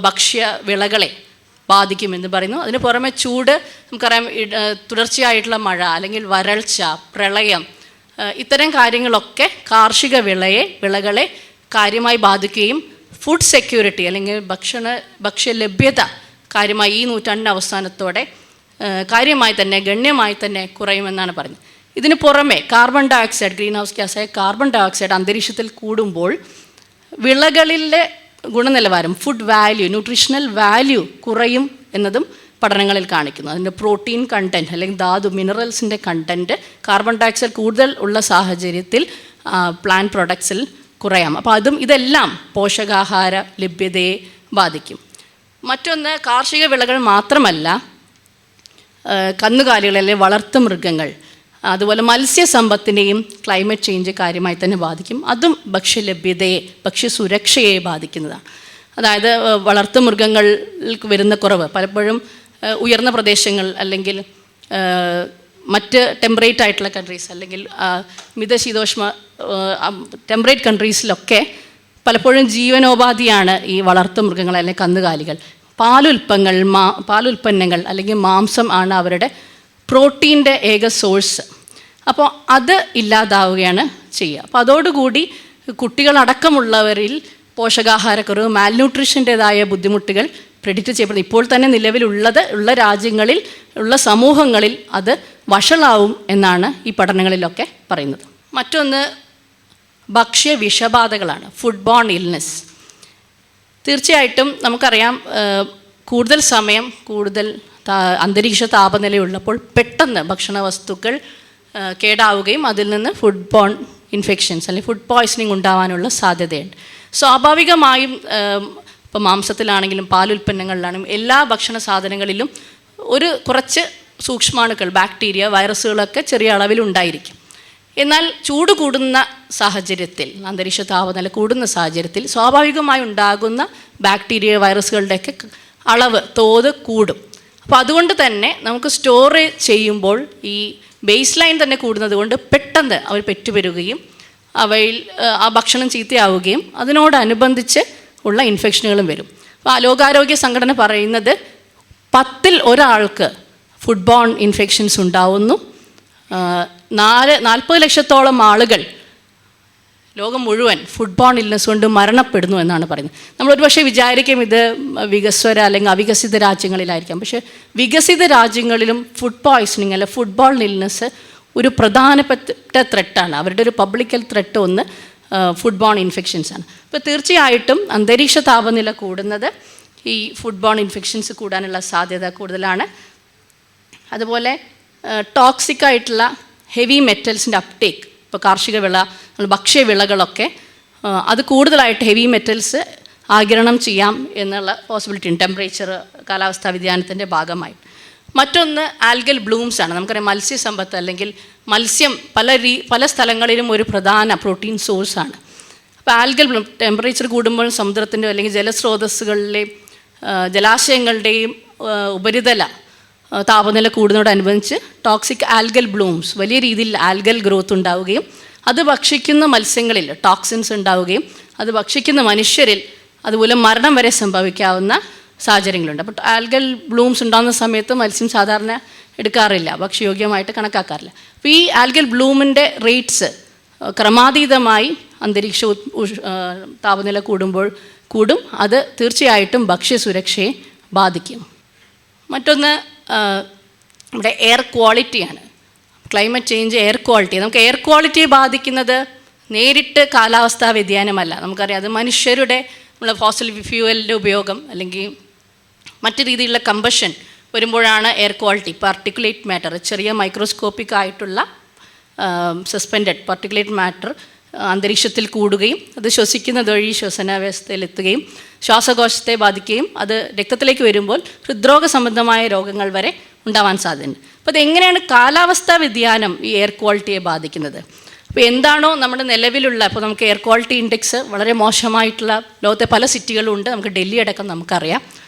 ഭക്ഷ്യവിളകളെ ബാധിക്കുമെന്ന് പറയുന്നു. അതിന് പുറമെ ചൂട്, നമുക്കറിയാം തുടർച്ചയായിട്ടുള്ള മഴ അല്ലെങ്കിൽ വരൾച്ച, പ്രളയം, ഇത്തരം കാര്യങ്ങളൊക്കെ കാർഷിക വിളകളെ കാര്യമായി ബാധിക്കുകയും ഫുഡ് സെക്യൂരിറ്റി അല്ലെങ്കിൽ ഭക്ഷ്യലഭ്യത കാര്യമായി ഈ നൂറ്റാണ്ടിൻ്റെ അവസാനത്തോടെ കാര്യമായി തന്നെ ഗണ്യമായി തന്നെ കുറയുമെന്നാണ് പറഞ്ഞത്. ഇതിന് പുറമെ carbon dioxide, greenhouse ഗ്യാസായ കാർബൺ ഡൈ ഓക്സൈഡ് അന്തരീക്ഷത്തിൽ കൂടുമ്പോൾ വിളകളിലെ ഗുണനിലവാരം, ഫുഡ് വാല്യൂ, ന്യൂട്രീഷണൽ വാല്യൂ കുറയും എന്നതും പഠനങ്ങളിൽ കാണിക്കുന്നു. അതിൻ്റെ പ്രോട്ടീൻ കണ്ടൻറ്റ് അല്ലെങ്കിൽ ധാതു മിനറൽസിൻ്റെ കണ്ടൻറ്റ് കാർബൺ ഡൈ ഓക്സൈഡ് കൂടുതൽ ഉള്ള സാഹചര്യത്തിൽ പ്ലാന്റ് പ്രൊഡക്ട്സിൽ കുറയാം. അപ്പോൾ ഇതെല്ലാം പോഷകാഹാര ലഭ്യതയെ ബാധിക്കും. മറ്റൊന്ന്, കാർഷിക വിളകൾ മാത്രമല്ല, കന്നുകാലികൾ അല്ലെങ്കിൽ വളർത്തു മൃഗങ്ങൾ, അതുപോലെ മത്സ്യസമ്പത്തിനെയും ക്ലൈമറ്റ് ചേഞ്ച് കാര്യമായി തന്നെ ബാധിക്കും. അതും ഭക്ഷ്യലഭ്യതയെ, ഭക്ഷ്യസുരക്ഷയെ ബാധിക്കുന്നതാണ്. അതായത് വളർത്തു മൃഗങ്ങൾക്ക് വരുന്ന കുറവ് പലപ്പോഴും ഉയർന്ന പ്രദേശങ്ങൾ അല്ലെങ്കിൽ മറ്റ് ടെമ്പറേറ്റ് ആയിട്ടുള്ള കൺട്രീസ് അല്ലെങ്കിൽ മിതശീതോഷ്മ ടെമ്പറേറ്റ് കൺട്രീസിലൊക്കെ പലപ്പോഴും ജീവനോപാധിയാണ് ഈ വളർത്തു മൃഗങ്ങൾ അല്ലെങ്കിൽ കന്നുകാലികൾ. പാലുൽപ്പന്നങ്ങൾ അല്ലെങ്കിൽ മാംസം ആണ് അവരുടെ പ്രോട്ടീൻ്റെ ഏക സോഴ്സ്. അപ്പോൾ അത് ഇല്ലാതാവുകയാണ് ചെയ്യുക. അപ്പോൾ അതോടുകൂടി കുട്ടികളടക്കമുള്ളവരിൽ പോഷകാഹാരക്കുറവ്, മാൽന്യൂട്രീഷൻ്റേതായ ബുദ്ധിമുട്ടുകൾ പ്രെഡിക്റ്റ് ചെയ്യപ്പെടുന്നു. ഇപ്പോൾ തന്നെ ഉള്ള രാജ്യങ്ങളിൽ ഉള്ള സമൂഹങ്ങളിൽ അത് വഷളാവും എന്നാണ് ഈ പഠനങ്ങളിലൊക്കെ പറയുന്നത്. മറ്റൊന്ന് ഭക്ഷ്യ വിഷബാധകളാണ്, ഫുഡ് ബോൺ ഇൽനെസ്. തീർച്ചയായിട്ടും നമുക്കറിയാം കൂടുതൽ സമയം അന്തരീക്ഷ താപനിലയുള്ളപ്പോൾ പെട്ടെന്ന് ഭക്ഷണ വസ്തുക്കൾ കേടാവുകയും അതിൽ നിന്ന് ഫുഡ് ബോൺ ഇൻഫെക്ഷൻസ് അല്ലെങ്കിൽ ഫുഡ് പോയ്സണിങ് ഉണ്ടാവാനുള്ള സാധ്യതയുണ്ട്. സ്വാഭാവികമായും ഇപ്പോൾ മാംസത്തിലാണെങ്കിലും പാലുൽപ്പന്നങ്ങളിലാണെങ്കിലും എല്ലാ ഭക്ഷണ സാധനങ്ങളിലും കുറച്ച് സൂക്ഷ്മാണുക്കൾ, ബാക്ടീരിയ, വൈറസുകളൊക്കെ ചെറിയ അളവിൽ ഉണ്ടായിരിക്കും. എന്നാൽ ചൂട് കൂടുന്ന സാഹചര്യത്തിൽ, അന്തരീക്ഷ താപനില കൂടുന്ന സാഹചര്യത്തിൽ സ്വാഭാവികമായി ഉണ്ടാകുന്ന ബാക്ടീരിയ, വൈറസുകളുടെയൊക്കെ അളവ് തോത് കൂടും. അപ്പോൾ അതുകൊണ്ട് തന്നെ നമുക്ക് സ്റ്റോർ ചെയ്യുമ്പോൾ ഈ ബേസ് ലൈൻ തന്നെ കൂടുന്നത് കൊണ്ട് പെട്ടെന്ന് അവർ പെറ്റുപെരുകയും അവയിൽ ആ ഭക്ഷണം ചീത്തയാവുകയും അതിനോടനുബന്ധിച്ച് ഉള്ള ഇൻഫെക്ഷനുകളും വരും. അപ്പോൾ ലോകാരോഗ്യ സംഘടന പറയുന്നത് 10ൽ ഒരാൾക്ക് ഫുഡ് ബോൺ ഇൻഫെക്ഷൻസ് ഉണ്ടാവുന്നു. 40 ലക്ഷത്തോളം ആളുകൾ ലോകം മുഴുവൻ ഫുഡ് ബോൺ ഇൽനെസ് കൊണ്ട് മരണപ്പെടുന്നു എന്നാണ് പറയുന്നത്. നമ്മളൊരു പക്ഷേ വിചാരിക്കും ഇത് വികസ്വര അല്ലെങ്കിൽ അവികസിത രാജ്യങ്ങളിലായിരിക്കാം. പക്ഷേ വികസിത രാജ്യങ്ങളിലും ഫുഡ് പോയ്സണിങ് അല്ല ഫുഡ് ബോൺ ഇൽനെസ് ഒരു പ്രധാനപ്പെട്ട ത്രെട്ടാണ്. അവരുടെ ഒരു പബ്ലിക് ഹെൽത്ത് ത്രെട്ട് ഒന്ന് ഫുഡ് ബോൺ ഇൻഫെക്ഷൻസ് ആണ്. അപ്പോൾ തീർച്ചയായിട്ടും അന്തരീക്ഷ താപനില കൂടുന്നത് ഈ ഫുഡ് ബോൺ ഇൻഫെക്ഷൻസ് കൂടാനുള്ള സാധ്യത കൂടുതലാണ്. അതുപോലെ ടോക്സിക് ആയിട്ടുള്ള ഹെവി മെറ്റൽസിൻ്റെ അപ്ടേക്ക്, ഇപ്പോൾ കാർഷിക വിള, ഭക്ഷ്യവിളകളൊക്കെ അത് കൂടുതലായിട്ട് ഹെവി മെറ്റൽസ് ആഗിരണം ചെയ്യാം എന്നുള്ള പോസിബിലിറ്റി ഉണ്ട് ടെമ്പറേച്ചർ കാലാവസ്ഥാ വ്യതിയാനത്തിൻ്റെ ഭാഗമായി. മറ്റൊന്ന് ആൽഗൽ ബ്ലൂംസ് ആണ്. നമുക്കറിയാം മത്സ്യസമ്പത്ത് അല്ലെങ്കിൽ മത്സ്യം പല സ്ഥലങ്ങളിലും ഒരു പ്രധാന പ്രോട്ടീൻ സോഴ്സാണ്. അപ്പോൾ ആൽഗൽ ബ്ലൂം ടെമ്പറേച്ചർ കൂടുമ്പോൾ സമുദ്രത്തിൻ്റെ അല്ലെങ്കിൽ ജലസ്രോതസ്സുകളിലെയും ജലാശയങ്ങളുടെയും ഉപരിതല താപനില കൂടുന്നതോടനുബന്ധിച്ച് ടോക്സിക് ആൽഗൽ ബ്ലൂംസ് വലിയ രീതിയിൽ ആൽഗൽ ഗ്രോത്ത് ഉണ്ടാവുകയും അത് ഭക്ഷിക്കുന്ന മത്സ്യങ്ങളിൽ ടോക്സിൻസ് ഉണ്ടാവുകയും അത് ഭക്ഷിക്കുന്ന മനുഷ്യരിൽ അതുപോലെ മരണം വരെ സംഭവിക്കാവുന്ന സാഹചര്യങ്ങളുണ്ട്. അപ്പോൾ ആൽഗൽ ബ്ലൂംസ് ഉണ്ടാകുന്ന സമയത്ത് മത്സ്യം സാധാരണ എടുക്കാറില്ല, ഭക്ഷ്യയോഗ്യമായിട്ട് കണക്കാക്കാറില്ല. അപ്പോൾ ഈ ആൽഗൽ ബ്ലൂമിൻ്റെ റേറ്റ്സ് ക്രമാതീതമായി അന്തരീക്ഷ താപനില കൂടും. അത് തീർച്ചയായിട്ടും ഭക്ഷ്യസുരക്ഷയെ ബാധിക്കും. മറ്റൊന്ന് നമ്മുടെ എയർ ക്വാളിറ്റിയാണ്. Climate change, air quality. നമുക്ക് എയർ ക്വാളിറ്റിയെ ബാധിക്കുന്നത് നേരിട്ട് കാലാവസ്ഥാ വ്യതിയാനമല്ല. നമുക്കറിയാം അത് മനുഷ്യരുടെ നമ്മളെ ഫോസിൽ ഫ്യൂവലിൻ്റെ ഉപയോഗം അല്ലെങ്കിൽ മറ്റു രീതിയിലുള്ള കമ്പഷൻ വരുമ്പോഴാണ് എയർ ക്വാളിറ്റി, പാർട്ടിക്കുലേറ്റ് മാറ്റർ, ചെറിയ മൈക്രോസ്കോപ്പിക് ആയിട്ടുള്ള സസ്പെൻഡഡ് പാർട്ടിക്കുലേറ്റ് മാറ്റർ അന്തരീക്ഷത്തിൽ കൂടുകയും അത് ശ്വസിക്കുന്നത് വഴി ശ്വസനാവസ്ഥയിലെത്തുകയും ശ്വാസകോശത്തെ ബാധിക്കുകയും അത് രക്തത്തിലേക്ക് വരുമ്പോൾ ഹൃദ്രോഗ സംബന്ധമായ രോഗങ്ങൾ വരെ ഉണ്ടാവാൻ സാധ്യതയുണ്ട്. അപ്പോൾ അതെങ്ങനെയാണ് കാലാവസ്ഥാ വ്യതിയാനം ഈ എയർ ക്വാളിറ്റിയെ ബാധിക്കുന്നത്? അപ്പോൾ എന്താണോ നമ്മുടെ നിലവിലുള്ള, ഇപ്പോൾ നമുക്ക് എയർ ക്വാളിറ്റി ഇൻഡെക്സ് വളരെ മോശമായിട്ടുള്ള ലോകത്തെ പല സിറ്റികളും ഉണ്ട്, നമുക്ക് ഡൽഹി അടക്കം നമുക്കറിയാം.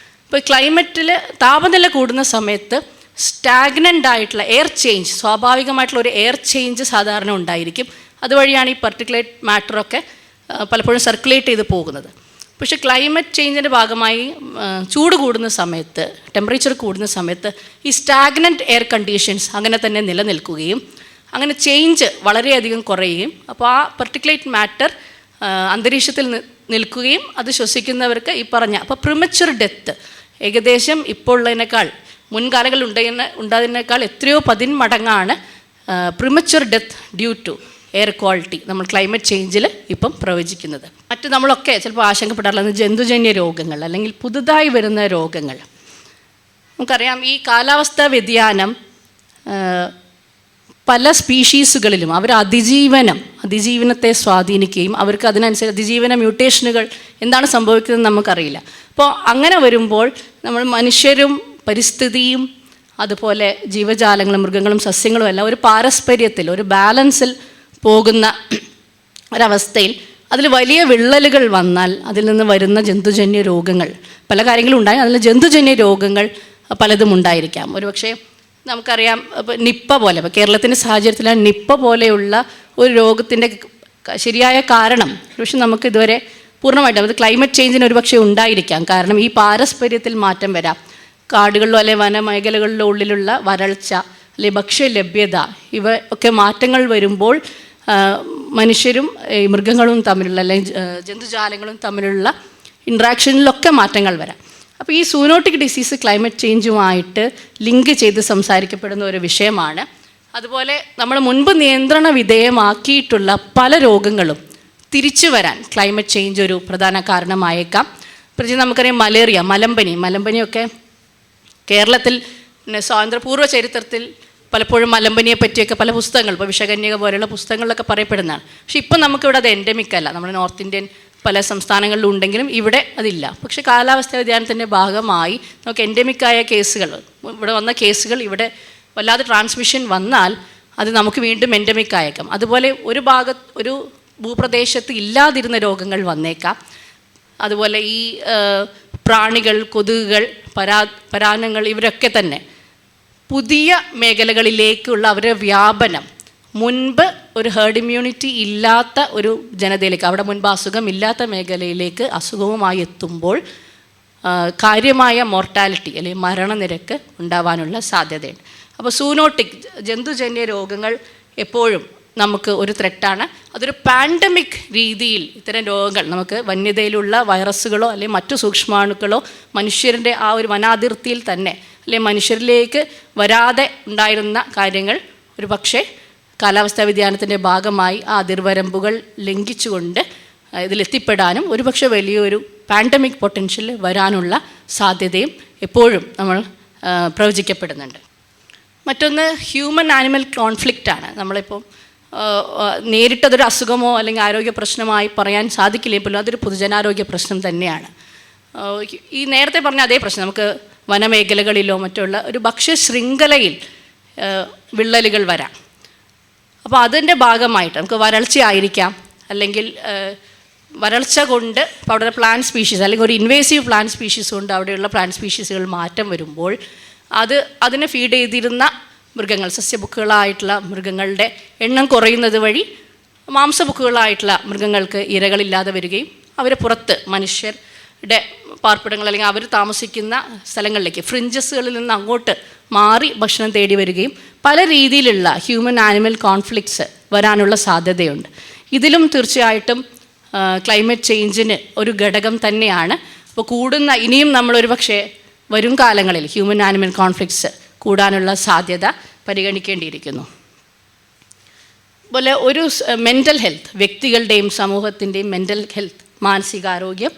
ഇപ്പോൾ ക്ലൈമറ്റിൽ താപനില കൂടുന്ന സമയത്ത് സ്റ്റാഗ്നൻ്റ് ആയിട്ടുള്ള എയർ ചേഞ്ച്, സ്വാഭാവികമായിട്ടുള്ള ഒരു എയർ ചേഞ്ച് സാധാരണ ഉണ്ടായിരിക്കും. അതുവഴിയാണ് ഈ പർട്ടിക്കുലേറ്റ് മാറ്ററൊക്കെ പലപ്പോഴും സർക്കുലേറ്റ് ചെയ്ത് പോകുന്നത്. പക്ഷേ ക്ലൈമറ്റ് ചേഞ്ചിൻ്റെ ഭാഗമായി ചൂട് കൂടുന്ന സമയത്ത്, ടെമ്പറേച്ചർ കൂടുന്ന സമയത്ത് ഈ സ്റ്റാഗ്നൻ്റ് എയർ കണ്ടീഷൻസ് അങ്ങനെ തന്നെ നിലനിൽക്കുകയും അങ്ങനെ ചേഞ്ച് വളരെയധികം കുറയുകയും അപ്പോൾ ആ പർട്ടിക്കുലേറ്റ് മാറ്റർ അന്തരീക്ഷത്തിൽ നിൽക്കുകയും അത് ശ്വസിക്കുന്നവർക്ക് ഈ പറഞ്ഞ അപ്പോൾ പ്രിമച്വർ ഡെത്ത് ഏകദേശം ഇപ്പോൾ ഉള്ളതിനേക്കാൾ മുൻകാലങ്ങളിൽ ഉണ്ടായതിനേക്കാൾ എത്രയോ 10 മടങ്ങാണ് premature death due to air quality നമ്മൾ ക്ലൈമറ്റ് ചേഞ്ചിൽ ഇപ്പം പ്രവചിക്കുന്നത്. മറ്റ് നമ്മളൊക്കെ ചിലപ്പോൾ ആശങ്കപ്പെടാറുള്ളത് ജന്തുജന്യ രോഗങ്ങൾ അല്ലെങ്കിൽ പുതുതായി വരുന്ന രോഗങ്ങൾ. നമുക്കറിയാം ഈ കാലാവസ്ഥാ വ്യതിയാനം പല സ്പീഷീസുകളിലും അവർ അതിജീവനത്തെ സ്വാധീനിക്കുകയും അവർക്ക് അതിനനുസരിച്ച് അതിജീവന മ്യൂട്ടേഷനുകൾ എന്താണ് സംഭവിക്കുന്നതെന്ന് നമുക്കറിയില്ല. അപ്പോൾ അങ്ങനെ വരുമ്പോൾ നമ്മൾ മനുഷ്യരും പരിസ്ഥിതിയും അതുപോലെ ജീവജാലങ്ങളും മൃഗങ്ങളും സസ്യങ്ങളും എല്ലാം ഒരു പാരസ്പര്യത്തിൽ ഒരു ബാലൻസിൽ പോകുന്ന ഒരവസ്ഥയിൽ അതിൽ വലിയ വിള്ളലുകൾ വന്നാൽ അതിൽ നിന്ന് വരുന്ന ജന്തുജന്യ രോഗങ്ങൾ പല കാര്യങ്ങളും ഉണ്ടായി. അതിൽ ജന്തുജന്യ രോഗങ്ങൾ പലതും ഉണ്ടായിരിക്കാം. ഒരുപക്ഷെ നമുക്കറിയാം ഇപ്പോൾ നിപ്പ പോലെ, ഇപ്പോൾ കേരളത്തിൻ്റെ സാഹചര്യത്തിലാണ് നിപ്പ പോലെയുള്ള ഒരു രോഗത്തിൻ്റെ ശരിയായ കാരണം പക്ഷെ നമുക്ക് ഇതുവരെ പൂർണ്ണമായിട്ടും അത് ക്ലൈമറ്റ് ചേഞ്ചിന് ഒരുപക്ഷെ ഉണ്ടായിരിക്കാം. കാരണം ഈ പാരസ്പര്യത്തിൽ മാറ്റം വരാം. കാടുകളിലോ അല്ലെങ്കിൽ വനമേഖലകളിലോ ഉള്ളിലുള്ള വരൾച്ച അല്ലെങ്കിൽ ഭക്ഷ്യലഭ്യത ഇവ ഒക്കെ മാറ്റങ്ങൾ വരുമ്പോൾ മനുഷ്യരും മൃഗങ്ങളും തമ്മിലുള്ള അല്ലെങ്കിൽ ജന്തുജാലങ്ങളും തമ്മിലുള്ള ഇൻട്രാക്ഷനിലൊക്കെ മാറ്റങ്ങൾ വരാം. അപ്പോൾ ഈ സൂനോട്ടിക് ഡിസീസ് ക്ലൈമറ്റ് ചേഞ്ചുമായിട്ട് ലിങ്ക് ചെയ്ത് സംസാരിക്കപ്പെടുന്ന ഒരു വിഷയമാണ്. അതുപോലെ നമ്മൾ മുൻപ് നിയന്ത്രണ വിധേയമാക്കിയിട്ടുള്ള പല രോഗങ്ങളും തിരിച്ചു വരാൻ ക്ലൈമറ്റ് ചേഞ്ച് ഒരു പ്രധാന കാരണമായേക്കാം. പ്രത്യേകിച്ച് നമുക്കറിയാം മലേറിയ, മലമ്പനിയൊക്കെ കേരളത്തിൽ സ്വാതന്ത്ര്യപൂർവ്വ ചരിത്രത്തിൽ പലപ്പോഴും മലമ്പനിയെ പറ്റിയൊക്കെ പല പുസ്തകങ്ങൾ, ഇപ്പോൾ വിഷകന്യക പോലെയുള്ള പുസ്തകങ്ങളിലൊക്കെ പറയപ്പെടുന്നതാണ്. പക്ഷേ ഇപ്പം നമുക്കിവിടെ അത് എൻഡമിക് അല്ല. നമ്മുടെ നോർത്ത് ഇന്ത്യൻ പല സംസ്ഥാനങ്ങളിലും ഉണ്ടെങ്കിലും ഇവിടെ അതില്ല. പക്ഷേ കാലാവസ്ഥാ വ്യതിയാനത്തിൻ്റെ ഭാഗമായി നമുക്ക് എൻഡമിക്കായ കേസുകൾ, ഇവിടെ വന്ന കേസുകൾ ഇവിടെ വല്ലാതെ ട്രാൻസ്മിഷൻ വന്നാൽ അത് നമുക്ക് വീണ്ടും എൻഡമിക് ആയേക്കാം. അതുപോലെ ഒരു ഭൂപ്രദേശത്ത് ഇല്ലാതിരുന്ന രോഗങ്ങൾ വന്നേക്കാം. അതുപോലെ ഈ പ്രാണികൾ, കൊതുകുകൾ, പരാന്നങ്ങൾ ഇവരൊക്കെ തന്നെ പുതിയ മേഖലകളിലേക്കുള്ള അവരുടെ വ്യാപനം മുൻപ് ഒരു ഹേർഡ് ഇമ്മ്യൂണിറ്റി ഇല്ലാത്ത ഒരു ജനതയിലേക്ക്, അവിടെ മുൻപ് അസുഖമില്ലാത്ത മേഖലയിലേക്ക് അസുഖവുമായി എത്തുമ്പോൾ കാര്യമായ മോർട്ടാലിറ്റി അല്ലെങ്കിൽ മരണനിരക്ക് ഉണ്ടാവാനുള്ള സാധ്യതയുണ്ട്. അപ്പോൾ സൂനോട്ടിക് ജന്തുജന്യ രോഗങ്ങൾ എപ്പോഴും നമുക്ക് ഒരു ത്രെട്ടാണ്. അതൊരു പാൻഡമിക് രീതിയിൽ ഇത്തരം രോഗങ്ങൾ നമുക്ക് വന്യതയിലുള്ള വൈറസുകളോ അല്ലെങ്കിൽ മറ്റു സൂക്ഷ്മാണുക്കളോ മനുഷ്യരുടെ ആ ഒരു വനാതിർത്തിയിൽ തന്നെ അല്ലെങ്കിൽ മനുഷ്യരിലേക്ക് വരാതെ ഉണ്ടായിരുന്ന കാര്യങ്ങൾ ഒരു പക്ഷേ കാലാവസ്ഥാ വ്യതിയാനത്തിൻ്റെ ഭാഗമായി ആ അതിർവരമ്പുകൾ ലംഘിച്ചുകൊണ്ട് ഇതിലെത്തിപ്പെടാനും ഒരുപക്ഷെ വലിയൊരു പാൻഡമിക് പൊട്ടൻഷ്യൽ വരാനുള്ള സാധ്യതയും എപ്പോഴും നമ്മൾ പ്രവചിക്കപ്പെടുന്നുണ്ട്. മറ്റൊന്ന് ഹ്യൂമൻ ആനിമൽ കോൺഫ്ലിക്റ്റാണ്. നമ്മളിപ്പോൾ നേരിട്ടതൊരു അസുഖമോ അല്ലെങ്കിൽ ആരോഗ്യ പ്രശ്നമായി പറയാൻ സാധിക്കില്ലേ പോലും അതൊരു പൊതുജനാരോഗ്യ പ്രശ്നം തന്നെയാണ്. ഈ നേരത്തെ പറഞ്ഞ അതേ പ്രശ്നം നമുക്ക് വനമേഖലകളിലോ മറ്റുള്ള ഒരു ഭക്ഷ്യശൃംഖലയിൽ വിള്ളലുകൾ വരാം. അപ്പോൾ അതിൻ്റെ ഭാഗമായിട്ട് നമുക്ക് വരൾച്ചയായിരിക്കാം, അല്ലെങ്കിൽ വരൾച്ച കൊണ്ട് ഇപ്പോൾ അവിടെ പ്ലാന്റ് സ്പീഷീസ് അല്ലെങ്കിൽ ഒരു ഇൻവേസീവ് പ്ലാന്റ് സ്പീഷീസ് കൊണ്ട് അവിടെയുള്ള പ്ലാന്റ് സ്പീഷീസുകൾ മാറ്റം വരുമ്പോൾ അതിനെ ഫീഡ് ചെയ്തിരുന്ന മൃഗങ്ങൾ, സസ്യബുക്കുകളായിട്ടുള്ള മൃഗങ്ങളുടെ എണ്ണം കുറയുന്നത് വഴി മാംസബുക്കുകളായിട്ടുള്ള മൃഗങ്ങൾക്ക് ഇരകളില്ലാതെ വരികയും അവരെ പുറത്ത് മനുഷ്യരുടെ പാർപ്പിടങ്ങൾ അല്ലെങ്കിൽ അവർ താമസിക്കുന്ന സ്ഥലങ്ങളിലേക്ക് ഫ്രിഞ്ചസുകളിൽ നിന്ന് അങ്ങോട്ട് മാറി ഭക്ഷണം തേടി വരികയും പല രീതിയിലുള്ള ഹ്യൂമൻ ആനിമൽ കോൺഫ്ലിക്ട്സ് വരാനുള്ള സാധ്യതയുണ്ട്. ഇതിലും തീർച്ചയായിട്ടും ക്ലൈമറ്റ് ചേഞ്ചിന് ഒരു ഘടകം തന്നെയാണ്. അപ്പോൾ ഇനിയും നമ്മളൊരു പക്ഷേ വരും കാലങ്ങളിൽ ഹ്യൂമൻ ആനിമൽ കോൺഫ്ലിക്ട്സ് കൂടാനുള്ള സാധ്യത പരിഗണിക്കേണ്ടിയിരിക്കുന്നു. അതുപോലെ ഒരു മെൻ്റൽ ഹെൽത്ത്, വ്യക്തികളുടെയും സമൂഹത്തിൻ്റെയും മെൻ്റൽ ഹെൽത്ത്, മാനസികാരോഗ്യം,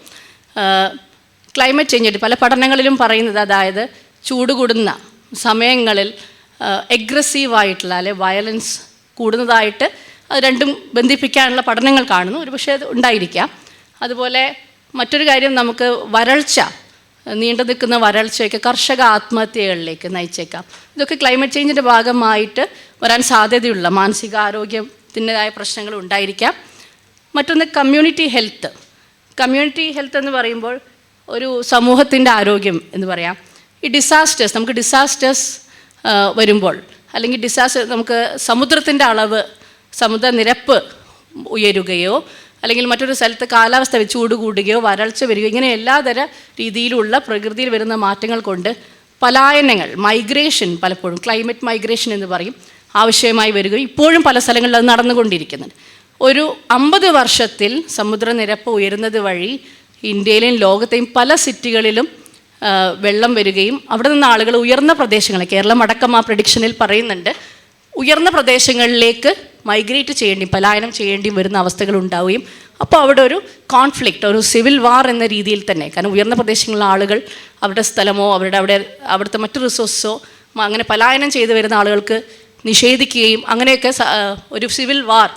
ക്ലൈമറ്റ് ചേഞ്ച് പല പഠനങ്ങളിലും പറയുന്നത്, അതായത് ചൂട് കൂടുന്ന സമയങ്ങളിൽ എഗ്രസീവായിട്ടുള്ള അല്ലെ വയലൻസ് കൂടുന്നതായിട്ട് അത് രണ്ടും ബന്ധിപ്പിക്കാനുള്ള പഠനങ്ങൾ കാണുന്നു. ഒരു പക്ഷേ അത് ഉണ്ടായിരിക്കാം. അതുപോലെ മറ്റൊരു കാര്യം, നമുക്ക് വരൾച്ച, നീണ്ടു നിൽക്കുന്ന വരൾച്ചയൊക്കെ കർഷക ആത്മഹത്യകളിലേക്ക് നയിച്ചേക്കാം. ഇതൊക്കെ ക്ലൈമറ്റ് ചേഞ്ചിൻ്റെ ഭാഗമായിട്ട് വരാൻ സാധ്യതയുള്ള മാനസികാരോഗ്യത്തിൻ്റെതായ പ്രശ്നങ്ങൾ ഉണ്ടായിരിക്കാം. മറ്റൊന്ന് കമ്മ്യൂണിറ്റി ഹെൽത്ത്. കമ്മ്യൂണിറ്റി ഹെൽത്ത് എന്ന് പറയുമ്പോൾ ഒരു സമൂഹത്തിൻ്റെ ആരോഗ്യം എന്ന് പറയാം. ഈ നമുക്ക് ഡിസാസ്റ്റേഴ്സ് വരുമ്പോൾ അല്ലെങ്കിൽ നമുക്ക് സമുദ്രത്തിൻ്റെ അളവ്, സമുദ്രനിരപ്പ് ഉയരുകയോ അല്ലെങ്കിൽ മറ്റൊരു സ്ഥലത്ത് കാലാവസ്ഥ ചൂട് കൂടുകയോ വരൾച്ച വരികയോ ഇങ്ങനെ എല്ലാതര രീതിയിലുള്ള പ്രകൃതിയിൽ വരുന്ന മാറ്റങ്ങൾ കൊണ്ട് പലായനങ്ങൾ, മൈഗ്രേഷൻ, പലപ്പോഴും ക്ലൈമറ്റ് മൈഗ്രേഷൻ എന്ന് പറയും, ആവശ്യമായി വരികയും ഇപ്പോഴും പല സ്ഥലങ്ങളിൽ അത് നടന്നുകൊണ്ടിരിക്കുന്നുണ്ട്. ഒരു 50 വർഷത്തിൽ സമുദ്രനിരപ്പ് ഉയരുന്നത് വഴി ഇന്ത്യയിലെയും ലോകത്തെയും പല സിറ്റികളിലും വെള്ളം വരികയും അവിടെ നിന്ന് ആളുകൾ ഉയർന്ന പ്രദേശങ്ങൾ, കേരളം അടക്കം ആ പ്രഡിക്ഷനിൽ പറയുന്നുണ്ട്, ഉയർന്ന പ്രദേശങ്ങളിലേക്ക് മൈഗ്രേറ്റ് പലായനം ചെയ്യേണ്ടി വരുന്ന അവസ്ഥകൾ ഉണ്ടാവുകയും അപ്പോൾ അവിടെ ഒരു കോൺഫ്ലിക്റ്റ്, ഒരു സിവിൽ വാർ എന്ന രീതിയിൽ തന്നെ, കാരണം ഉയർന്ന പ്രദേശങ്ങളിലെ ആളുകൾ അവരുടെ സ്ഥലമോ അവിടുത്തെ മറ്റു റിസോഴ്സോ അങ്ങനെ പലായനം ചെയ്തു വരുന്ന ആളുകൾക്ക് നിഷേധിക്കുകയും അങ്ങനെയൊക്കെ ഒരു സിവിൽ വാർ,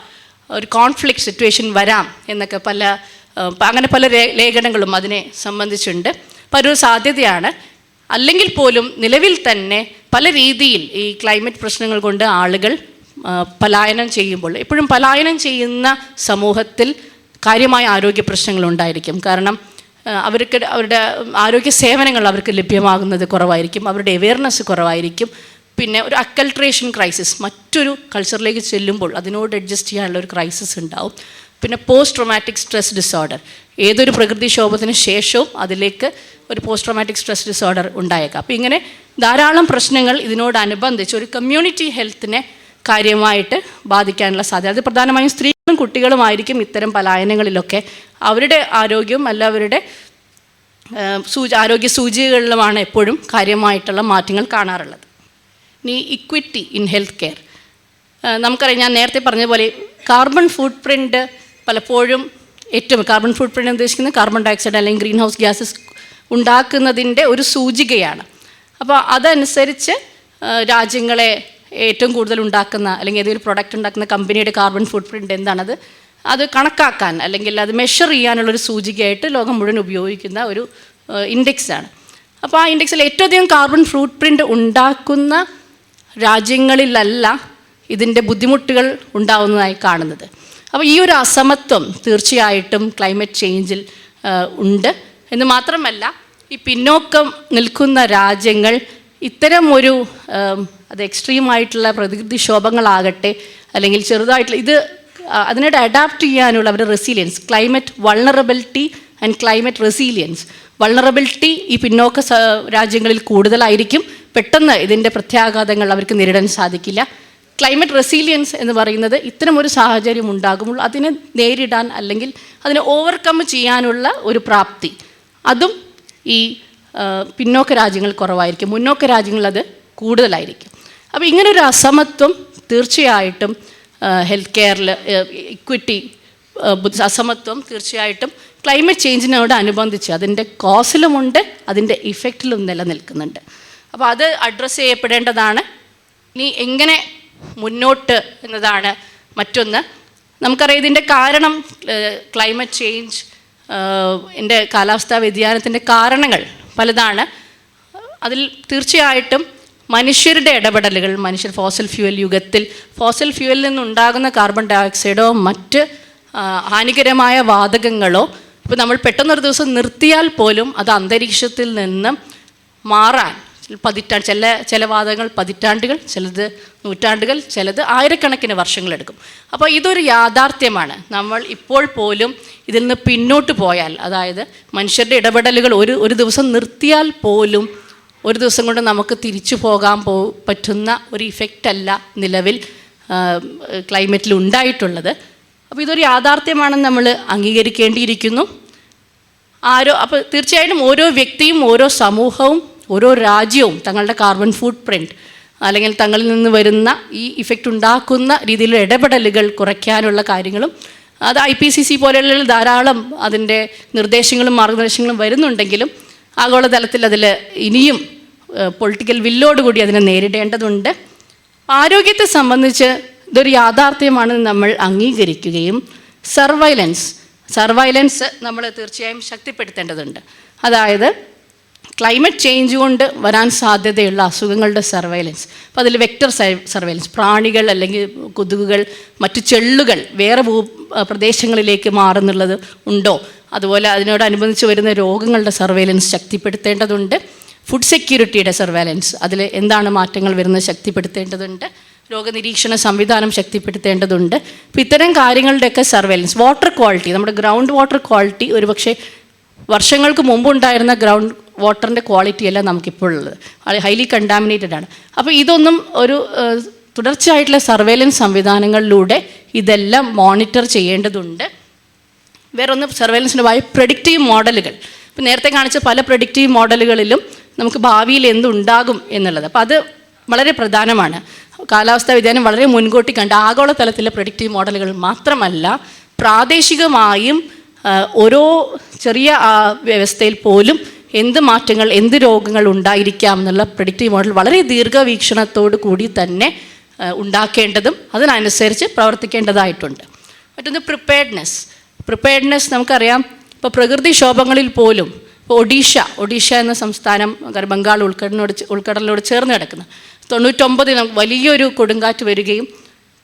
ഒരു കോൺഫ്ലിക്റ്റ് സിറ്റുവേഷൻ വരാം എന്നൊക്കെ അങ്ങനെ പല ലേഖനങ്ങളും അതിനെ സംബന്ധിച്ചുണ്ട്. അപ്പോൾ അതൊരു സാധ്യതയാണ്. അല്ലെങ്കിൽ പോലും നിലവിൽ തന്നെ പല രീതിയിൽ ഈ ക്ലൈമറ്റ് പ്രശ്നങ്ങൾ കൊണ്ട് ആളുകൾ പലായനം ചെയ്യുമ്പോൾ എപ്പോഴും പലായനം ചെയ്യുന്ന സമൂഹത്തിൽ കാര്യമായ ആരോഗ്യ പ്രശ്നങ്ങളുണ്ടായിരിക്കും. കാരണം അവരുടെ ആരോഗ്യ സേവനങ്ങൾ അവർക്ക് ലഭ്യമാകുന്നത് കുറവായിരിക്കും, അവരുടെ അവെയർനെസ് കുറവായിരിക്കും. പിന്നെ ഒരു അക്കൾട്രേഷൻ ക്രൈസിസ്, മറ്റൊരു കൾച്ചറിലേക്ക് ചെല്ലുമ്പോൾ അതിനോട് അഡ്ജസ്റ്റ് ചെയ്യാനുള്ള ഒരു ക്രൈസിസ് ഉണ്ടാവും. പിന്നെ പോസ്റ്റ് ട്രോമാറ്റിക് സ്ട്രെസ് ഡിസോർഡർ, ഏതൊരു പ്രകൃതിക്ഷോഭത്തിന് ശേഷവും അതിലേക്ക് ഒരു പോസ്റ്റ് ട്രോമാറ്റിക് സ്ട്രെസ് ഡിസോർഡർ ഉണ്ടായേക്കാം. അപ്പോൾ ഇങ്ങനെ ധാരാളം പ്രശ്നങ്ങൾ ഇതിനോടനുബന്ധിച്ച് ഒരു കമ്മ്യൂണിറ്റി ഹെൽത്തിനെ കാര്യമായിട്ട് ബാധിക്കാനുള്ള സാധ്യത. അത് പ്രധാനമായും സ്ത്രീകളും കുട്ടികളുമായിരിക്കും ഇത്തരം പലായനങ്ങളിലൊക്കെ. അവരുടെ ആരോഗ്യവും അല്ല അവരുടെ ആരോഗ്യ സൂചികകളിലുമാണ് എപ്പോഴും കാര്യമായിട്ടുള്ള മാറ്റങ്ങൾ കാണാറുള്ളത്. ഇനി ഇക്വിറ്റി ഇൻ ഹെൽത്ത് കെയർ. നമുക്കറിയാം, ഞാൻ നേരത്തെ പറഞ്ഞതുപോലെ കാർബൺ ഫുട് പ്രിൻ്റ് പലപ്പോഴും കാർബൺ ഫുട് പ്രിൻ്റ് ഉദ്ദേശിക്കുന്നത് കാർബൺ ഡയോക്സൈഡ് അല്ലെങ്കിൽ ഗ്രീൻ ഹൗസ് ഗ്യാസസ് ഉണ്ടാക്കുന്നതിൻ്റെ ഒരു സൂചികയാണ്. അപ്പോൾ അതനുസരിച്ച് രാജ്യങ്ങളെ ഏറ്റവും കൂടുതൽ ഉണ്ടാക്കുന്ന അല്ലെങ്കിൽ ഏതെങ്കിലും പ്രൊഡക്റ്റ് ഉണ്ടാക്കുന്ന കമ്പനിയുടെ കാർബൺ ഫുട് പ്രിൻ്റ് എന്താണത് അത് കണക്കാക്കാൻ അല്ലെങ്കിൽ അത് മെഷർ ചെയ്യാനുള്ളൊരു സൂചികയായിട്ട് ലോകം മുഴുവൻ ഉപയോഗിക്കുന്ന ഒരു ഇൻഡെക്സാണ്. അപ്പോൾ ആ ഇൻഡെക്സിൽ ഏറ്റവും അധികം കാർബൺ ഫുട് പ്രിൻ്റ് ഉണ്ടാക്കുന്ന രാജ്യങ്ങളിലല്ല ഇതിൻ്റെ ബുദ്ധിമുട്ടുകൾ ഉണ്ടാവുന്നതായി കാണുന്നത്. അപ്പോൾ ഈ ഒരു അസമത്വം തീർച്ചയായിട്ടും ക്ലൈമറ്റ് ചേഞ്ചിൽ ഉണ്ട് എന്ന് മാത്രമല്ല, ഈ പിന്നോക്കം നിൽക്കുന്ന രാജ്യങ്ങൾ ഇത്തരം ഒരു അത് എക്സ്ട്രീമായിട്ടുള്ള പ്രകൃതിക്ഷോഭങ്ങളാകട്ടെ അല്ലെങ്കിൽ ചെറുതായിട്ടുള്ള ഇത് അതിനോട് അഡാപ്റ്റ് ചെയ്യാനുള്ള അവരുടെ resilience, climate vulnerability and climate resilience. Vulnerability ഈ പിന്നോക്ക രാജ്യങ്ങളിൽ കൂടുതലായിരിക്കും, പെട്ടെന്ന് ഇതിൻ്റെ പ്രത്യാഘാതങ്ങൾ അവർക്ക് നേരിടാൻ സാധിക്കില്ല. ക്ലൈമറ്റ് റെസീലിയൻസ് എന്ന് പറയുന്നത് ഇത്തരം ഒരു സാഹചര്യം ഉണ്ടാകുമ്പോൾ അതിനെ നേരിടാൻ അല്ലെങ്കിൽ അതിനെ ഓവർകം ചെയ്യാനുള്ള ഒരു പ്രാപ്തി, അതും ഈ പിന്നോക്ക രാജ്യങ്ങൾ കുറവായിരിക്കും, മുന്നോക്ക രാജ്യങ്ങൾ അത് കൂടുതലായിരിക്കും. അപ്പോൾ ഇങ്ങനൊരു അസമത്വം തീർച്ചയായിട്ടും ഹെൽത്ത് കെയറിൽ ഇക്വിറ്റി അസമത്വം തീർച്ചയായിട്ടും ക്ലൈമറ്റ് ചേഞ്ചിനോട് അനുബന്ധിച്ച് അതിൻ്റെ കോസിലുമുണ്ട്, അതിൻ്റെ ഇഫക്റ്റിലും നിലനിൽക്കുന്നുണ്ട്. അപ്പോൾ അത് അഡ്രസ്സ് ചെയ്യപ്പെടേണ്ടതാണ്. ഇനി എങ്ങനെ മുന്നോട്ട് എന്നതാണ് മറ്റൊന്ന്. നമുക്കറിയാം ഇതിൻ്റെ കാരണം ക്ലൈമറ്റ് ചേഞ്ച്, കാലാവസ്ഥാ വ്യതിയാനത്തിൻ്റെ കാരണങ്ങൾ പലതാണ്. അതിൽ തീർച്ചയായിട്ടും മനുഷ്യരുടെ ഇടപെടലുകൾ, മനുഷ്യർ ഫോസിൽ ഫ്യൂവൽ യുഗത്തിൽ ഫോസിൽ ഫ്യൂവലിൽ നിന്നുണ്ടാകുന്ന കാർബൺ ഡൈ ഓക്സൈഡോ മറ്റ് ഹാനികരമായ വാതകങ്ങളോ ഇപ്പോൾ നമ്മൾ പെട്ടെന്നൊരു ദിവസം നിർത്തിയാൽ പോലും അത് അന്തരീക്ഷത്തിൽ നിന്ന് മാറാൻ ചില വാതകങ്ങൾ പതിറ്റാണ്ടുകൾ, ചിലത് നൂറ്റാണ്ടുകൾ, ചിലത് ആയിരക്കണക്കിന് വർഷങ്ങളെടുക്കും. അപ്പോൾ ഇതൊരു യാഥാർത്ഥ്യമാണ്. നമ്മൾ ഇപ്പോൾ പോലും ഇതിൽ നിന്ന് പിന്നോട്ട് പോയാൽ, അതായത് മനുഷ്യരുടെ ഇടപെടലുകൾ ഒരു ദിവസം നിർത്തിയാൽ പോലും ഒരു ദിവസം കൊണ്ട് നമുക്ക് തിരിച്ചു പോകാൻ പറ്റുന്ന ഒരു ഇഫക്റ്റല്ല നിലവിൽ ക്ലൈമറ്റിൽ ഉണ്ടായിട്ടുള്ളത്. അപ്പോൾ ഇതൊരു യാഥാർത്ഥ്യമാണെന്ന് നമ്മൾ അംഗീകരിക്കേണ്ടിയിരിക്കുന്നു. അപ്പോൾ തീർച്ചയായിട്ടും ഓരോ വ്യക്തിയും, ഓരോ സമൂഹവും, ഓരോ രാജ്യവും തങ്ങളുടെ കാർബൺ ഫുട് പ്രിൻറ്റ് അല്ലെങ്കിൽ തങ്ങളിൽ നിന്ന് വരുന്ന ഈ ഇഫക്റ്റ് ഉണ്ടാക്കുന്ന രീതിയിലുള്ള ഇടപെടലുകൾ കുറയ്ക്കാനുള്ള കാര്യങ്ങളും അത് IPCC പോലെയുള്ള ധാരാളം അതിൻ്റെ നിർദ്ദേശങ്ങളും മാർഗനിർദ്ദേശങ്ങളും വരുന്നുണ്ടെങ്കിലും ആഗോളതലത്തിൽ അതിൽ ഇനിയും പൊളിറ്റിക്കൽ വില്ലോടുകൂടി അതിനെ നേരിടേണ്ടതുണ്ട്. ആരോഗ്യത്തെ സംബന്ധിച്ച് ഇതൊരു യാഥാർത്ഥ്യമാണെന്ന് നമ്മൾ അംഗീകരിക്കുകയും സർവൈലൻസ് നമ്മൾ തീർച്ചയായും ശക്തിപ്പെടുത്തേണ്ടതുണ്ട്. അതായത് ക്ലൈമറ്റ് ചേഞ്ച് കൊണ്ട് വരാൻ സാധ്യതയുള്ള അസുഖങ്ങളുടെ സർവൈലൻസ്. അപ്പോൾ അതിൽ വെക്ടർ സർവൈലൻസ്, പ്രാണികൾ അല്ലെങ്കിൽ കൊതുകുകൾ, മറ്റു ചെള്ളുകൾ വേറെ പ്രദേശങ്ങളിലേക്ക് മാറുന്നുള്ളത് ഉണ്ടോ, അതുപോലെ അതിനോടനുബന്ധിച്ച് വരുന്ന രോഗങ്ങളുടെ സർവൈലൻസ് ശക്തിപ്പെടുത്തേണ്ടതുണ്ട്. ഫുഡ് സെക്യൂരിറ്റിയുടെ സർവൈലൻസ്, അതിൽ എന്താണ് മാറ്റങ്ങൾ വരുന്നത് ശക്തിപ്പെടുത്തേണ്ടതുണ്ട്. രോഗനിരീക്ഷണ സംവിധാനം ശക്തിപ്പെടുത്തേണ്ടതുണ്ട്. അപ്പോൾ ഇത്തരം കാര്യങ്ങളുടെയൊക്കെ സർവൈലൻസ്. വാട്ടർ ക്വാളിറ്റി, നമ്മുടെ ഗ്രൗണ്ട് വാട്ടർ ക്വാളിറ്റി ഒരുപക്ഷെ വർഷങ്ങൾക്ക് മുമ്പുണ്ടായിരുന്ന ഗ്രൗണ്ട് വാട്ടറിൻ്റെ ക്വാളിറ്റിയല്ല നമുക്കിപ്പോൾ ഉള്ളത്, ഹൈലി കണ്ടാമിനേറ്റഡ് ആണ്. അപ്പോൾ ഇതൊന്നും ഒരു തുടർച്ചയായിട്ടുള്ള സർവൈലൻസ് സംവിധാനങ്ങളിലൂടെ ഇതെല്ലാം മോണിറ്റർ ചെയ്യേണ്ടതുണ്ട്. വേറൊന്ന് സർവൈലൻസിൻ്റെ പ്രഡിക്റ്റീവ് മോഡലുകൾ. ഇപ്പോൾ നേരത്തെ കാണിച്ച പല പ്രഡിക്റ്റീവ് മോഡലുകളിലും നമുക്ക് ഭാവിയിൽ എന്തുണ്ടാകും എന്നുള്ളത്, അപ്പോൾ അത് വളരെ പ്രധാനമാണ്. കാലാവസ്ഥാ വ്യതിയാനം വളരെ മുൻകൂട്ടി കണ്ട് ആഗോളതലത്തിലെ പ്രഡിക്റ്റീവ് മോഡലുകൾ മാത്രമല്ല, പ്രാദേശികമായും ഓരോ ചെറിയ വ്യവസ്ഥയിൽ പോലും എന്ത് മാറ്റങ്ങൾ, എന്ത് രോഗങ്ങൾ ഉണ്ടായിരിക്കാം എന്നുള്ള പ്രഡിക്റ്റീവ് മോഡൽ വളരെ ദീർഘവീക്ഷണത്തോടു കൂടി തന്നെ ഉണ്ടാക്കേണ്ടതും അതിനനുസരിച്ച് പ്രവർത്തിക്കേണ്ടതായിട്ടുണ്ട്. മറ്റൊന്ന് പ്രിപ്പയർഡ്നെസ്. നമുക്കറിയാം ഇപ്പോൾ പ്രകൃതിക്ഷോഭങ്ങളിൽ പോലും ഇപ്പോൾ ഒഡീഷ എന്ന സംസ്ഥാനം ബംഗാൾ ഉൾക്കടലിനോട് ചേർന്ന് കിടക്കുന്ന 99 വലിയൊരു കൊടുങ്കാറ്റ് വരികയും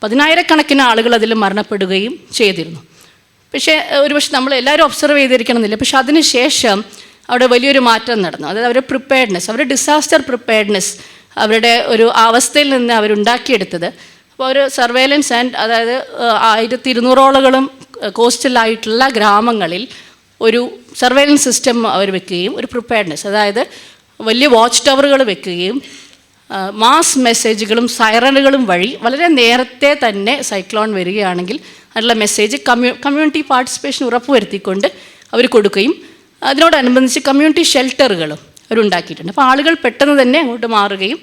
10,000-കണക്കിന് ആളുകൾ അതിൽ മരണപ്പെടുകയും ചെയ്തിരുന്നു. പക്ഷേ ഒരുപക്ഷെ നമ്മൾ എല്ലാവരും ഒബ്സർവ് ചെയ്തിരിക്കണമെന്നില്ല, പക്ഷെ അതിനുശേഷം അവിടെ വലിയൊരു മാറ്റം നടന്നു. അതായത് അവരുടെ അവരുടെ ഡിസാസ്റ്റർ പ്രിപ്പയർഡ്നെസ്, അവരുടെ ഒരു അവസ്ഥയിൽ നിന്ന് അവരുണ്ടാക്കിയെടുത്തത്. അപ്പോൾ ഒരു സർവൈലൻസ് അതായത് 1200ഓളം കോസ്റ്റലായിട്ടുള്ള ഗ്രാമങ്ങളിൽ ഒരു സർവൈലൻസ് സിസ്റ്റം അവർ വെക്കുകയും ഒരു പ്രിപ്പയർഡ്നെസ്, അതായത് വലിയ വാച്ച് ടവറുകൾ വെക്കുകയും മാസ് മെസ്സേജുകളും സൈറനുകളും വഴി വളരെ നേരത്തെ തന്നെ സൈക്ലോൺ വരികയാണെങ്കിൽ അതിനുള്ള മെസ്സേജ് കമ്മ്യൂണിറ്റി പാർട്ടിസിപ്പേഷൻ ഉറപ്പുവരുത്തിക്കൊണ്ട് അവർ കൊടുക്കുകയും അതിനോടനുബന്ധിച്ച് കമ്മ്യൂണിറ്റി ഷെൽട്ടറുകളും അവരുണ്ടാക്കിയിട്ടുണ്ട്. അപ്പോൾ ആളുകൾ പെട്ടെന്ന് തന്നെ അങ്ങോട്ട് മാറുകയും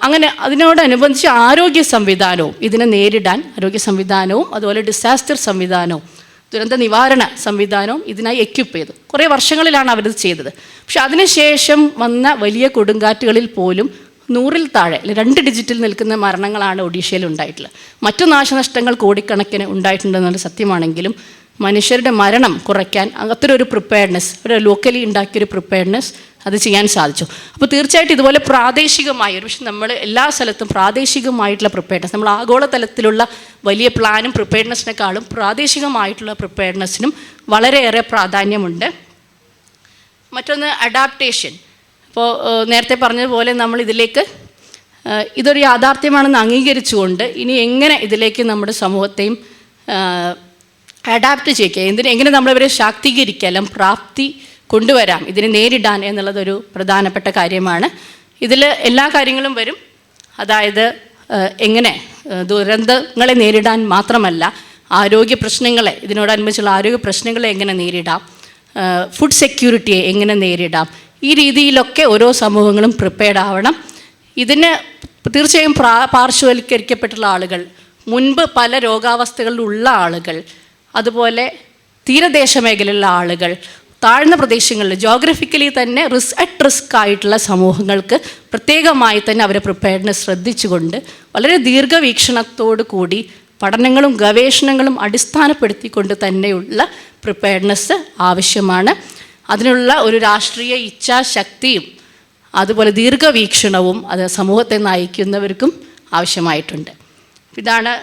അങ്ങനെ അതിനോടനുബന്ധിച്ച് ആരോഗ്യ സംവിധാനവും ഇതിനെ നേരിടാൻ ആരോഗ്യ സംവിധാനവും അതുപോലെ ഡിസാസ്റ്റർ സംവിധാനവും ദുരന്ത നിവാരണ സംവിധാനവും ഇതിനായി എക്യുപ്പ് ചെയ്തു. കുറേ വർഷങ്ങളിലാണ് അവരത് ചെയ്തത്. പക്ഷെ അതിനുശേഷം വന്ന വലിയ കൊടുങ്കാറ്റുകളിൽ പോലും 100-ൽ താഴെ 2 ഡിജിറ്റിൽ നിൽക്കുന്ന മരണങ്ങളാണ് ഒഡീഷയിൽ ഉണ്ടായിട്ടുള്ളത്. മറ്റു നാശനഷ്ടങ്ങൾ കോടിക്കണക്കിന് ഉണ്ടായിട്ടുണ്ടെന്നുള്ള സത്യമാണെങ്കിലും മനുഷ്യരുടെ മരണം കുറയ്ക്കാൻ അത്തരൊരു പ്രിപ്പയർഡ്നെസ്, ഒരു ലോക്കലി ഉണ്ടാക്കിയൊരു പ്രിപ്പയർഡ്നെസ് അത് ചെയ്യാൻ സാധിച്ചു. അപ്പോൾ തീർച്ചയായിട്ടും ഇതുപോലെ പ്രാദേശികമായി പക്ഷെ നമ്മൾ എല്ലാ സ്ഥലത്തും പ്രാദേശികമായിട്ടുള്ള പ്രിപ്പയർഡ്നെസ്, നമ്മൾ ആഗോളതലത്തിലുള്ള വലിയ പ്ലാനും പ്രിപ്പയർഡ്നെസ്സിനേക്കാളും പ്രാദേശികമായിട്ടുള്ള പ്രിപ്പയർഡ്നെസ്സിനും വളരെയേറെ പ്രാധാന്യമുണ്ട്. മറ്റൊന്ന് അഡാപ്റ്റേഷൻ. ഇപ്പോൾ നേരത്തെ പറഞ്ഞതുപോലെ നമ്മൾ ഇതിലേക്ക് ഇതൊരു യാഥാർത്ഥ്യമാണെന്ന് അംഗീകരിച്ചുകൊണ്ട് ഇനി എങ്ങനെ ഇതിലേക്ക് നമ്മുടെ സമൂഹത്തെയും അഡാപ്റ്റ് ചെയ്യുക, എങ്ങനെ നമ്മളിവരെ ശാക്തീകരിക്കുക, അല്ലെങ്കിൽ പ്രാപ്തി കൊണ്ടുവരാം ഇതിനെ നേരിടാൻ എന്നുള്ളതൊരു പ്രധാനപ്പെട്ട കാര്യമാണ്. ഇതിൽ എല്ലാ കാര്യങ്ങളും വരും. അതായത് എങ്ങനെ ദുരന്തങ്ങളെ നേരിടാൻ മാത്രമല്ല, ആരോഗ്യ പ്രശ്നങ്ങളെ, ഇതിനോടനുബന്ധിച്ചുള്ള ആരോഗ്യ പ്രശ്നങ്ങളെ എങ്ങനെ നേരിടാം, ഫുഡ് സെക്യൂരിറ്റിയെ എങ്ങനെ നേരിടാം, ഈ രീതിയിലൊക്കെ ഓരോ സമൂഹങ്ങളും പ്രിപ്പയർഡ് ആവണം. ഇതിന് തീർച്ചയായും പാർശ്വവൽക്കരിക്കപ്പെട്ടുള്ള ആളുകൾ, മുൻപ് പല രോഗാവസ്ഥകളിലുള്ള ആളുകൾ, അതുപോലെ തീരദേശ മേഖലയിലുള്ള ആളുകൾ, താഴ്ന്ന പ്രദേശങ്ങളിൽ ജോഗ്രഫിക്കലി തന്നെ റിസ്ക് ആയിട്ടുള്ള സമൂഹങ്ങൾക്ക് പ്രത്യേകമായി തന്നെ അവരെ പ്രിപ്പയർഡ്നെസ് ശ്രദ്ധിച്ചുകൊണ്ട് വളരെ ദീർഘവീക്ഷണത്തോടു കൂടി പഠനങ്ങളും ഗവേഷണങ്ങളും അടിസ്ഥാനപ്പെടുത്തിക്കൊണ്ട് തന്നെയുള്ള പ്രിപ്പയർഡ്നെസ് ആവശ്യമാണ്. അതിനുള്ള ഒരു രാഷ്ട്രീയ ഇച്ഛാശക്തിയും അതുപോലെ ദീർഘവീക്ഷണവും അത് സമൂഹത്തെ നയിക്കുന്നവർക്കും ആവശ്യമായിട്ടുണ്ട്. ഇതാണ്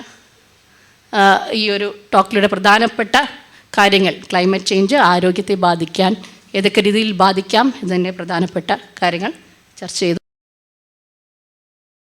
ഈ ഒരു ടോക്കിലൂടെ പ്രധാനപ്പെട്ട കാര്യങ്ങൾ. ക്ലൈമറ്റ് ചേഞ്ച് ആരോഗ്യത്തെ ബാധിക്കാൻ ഏതൊക്കെ രീതിയിൽ ബാധിക്കാം എന്നതിൻ്റെ പ്രധാനപ്പെട്ട കാര്യങ്ങൾ ചർച്ച ചെയ്തു.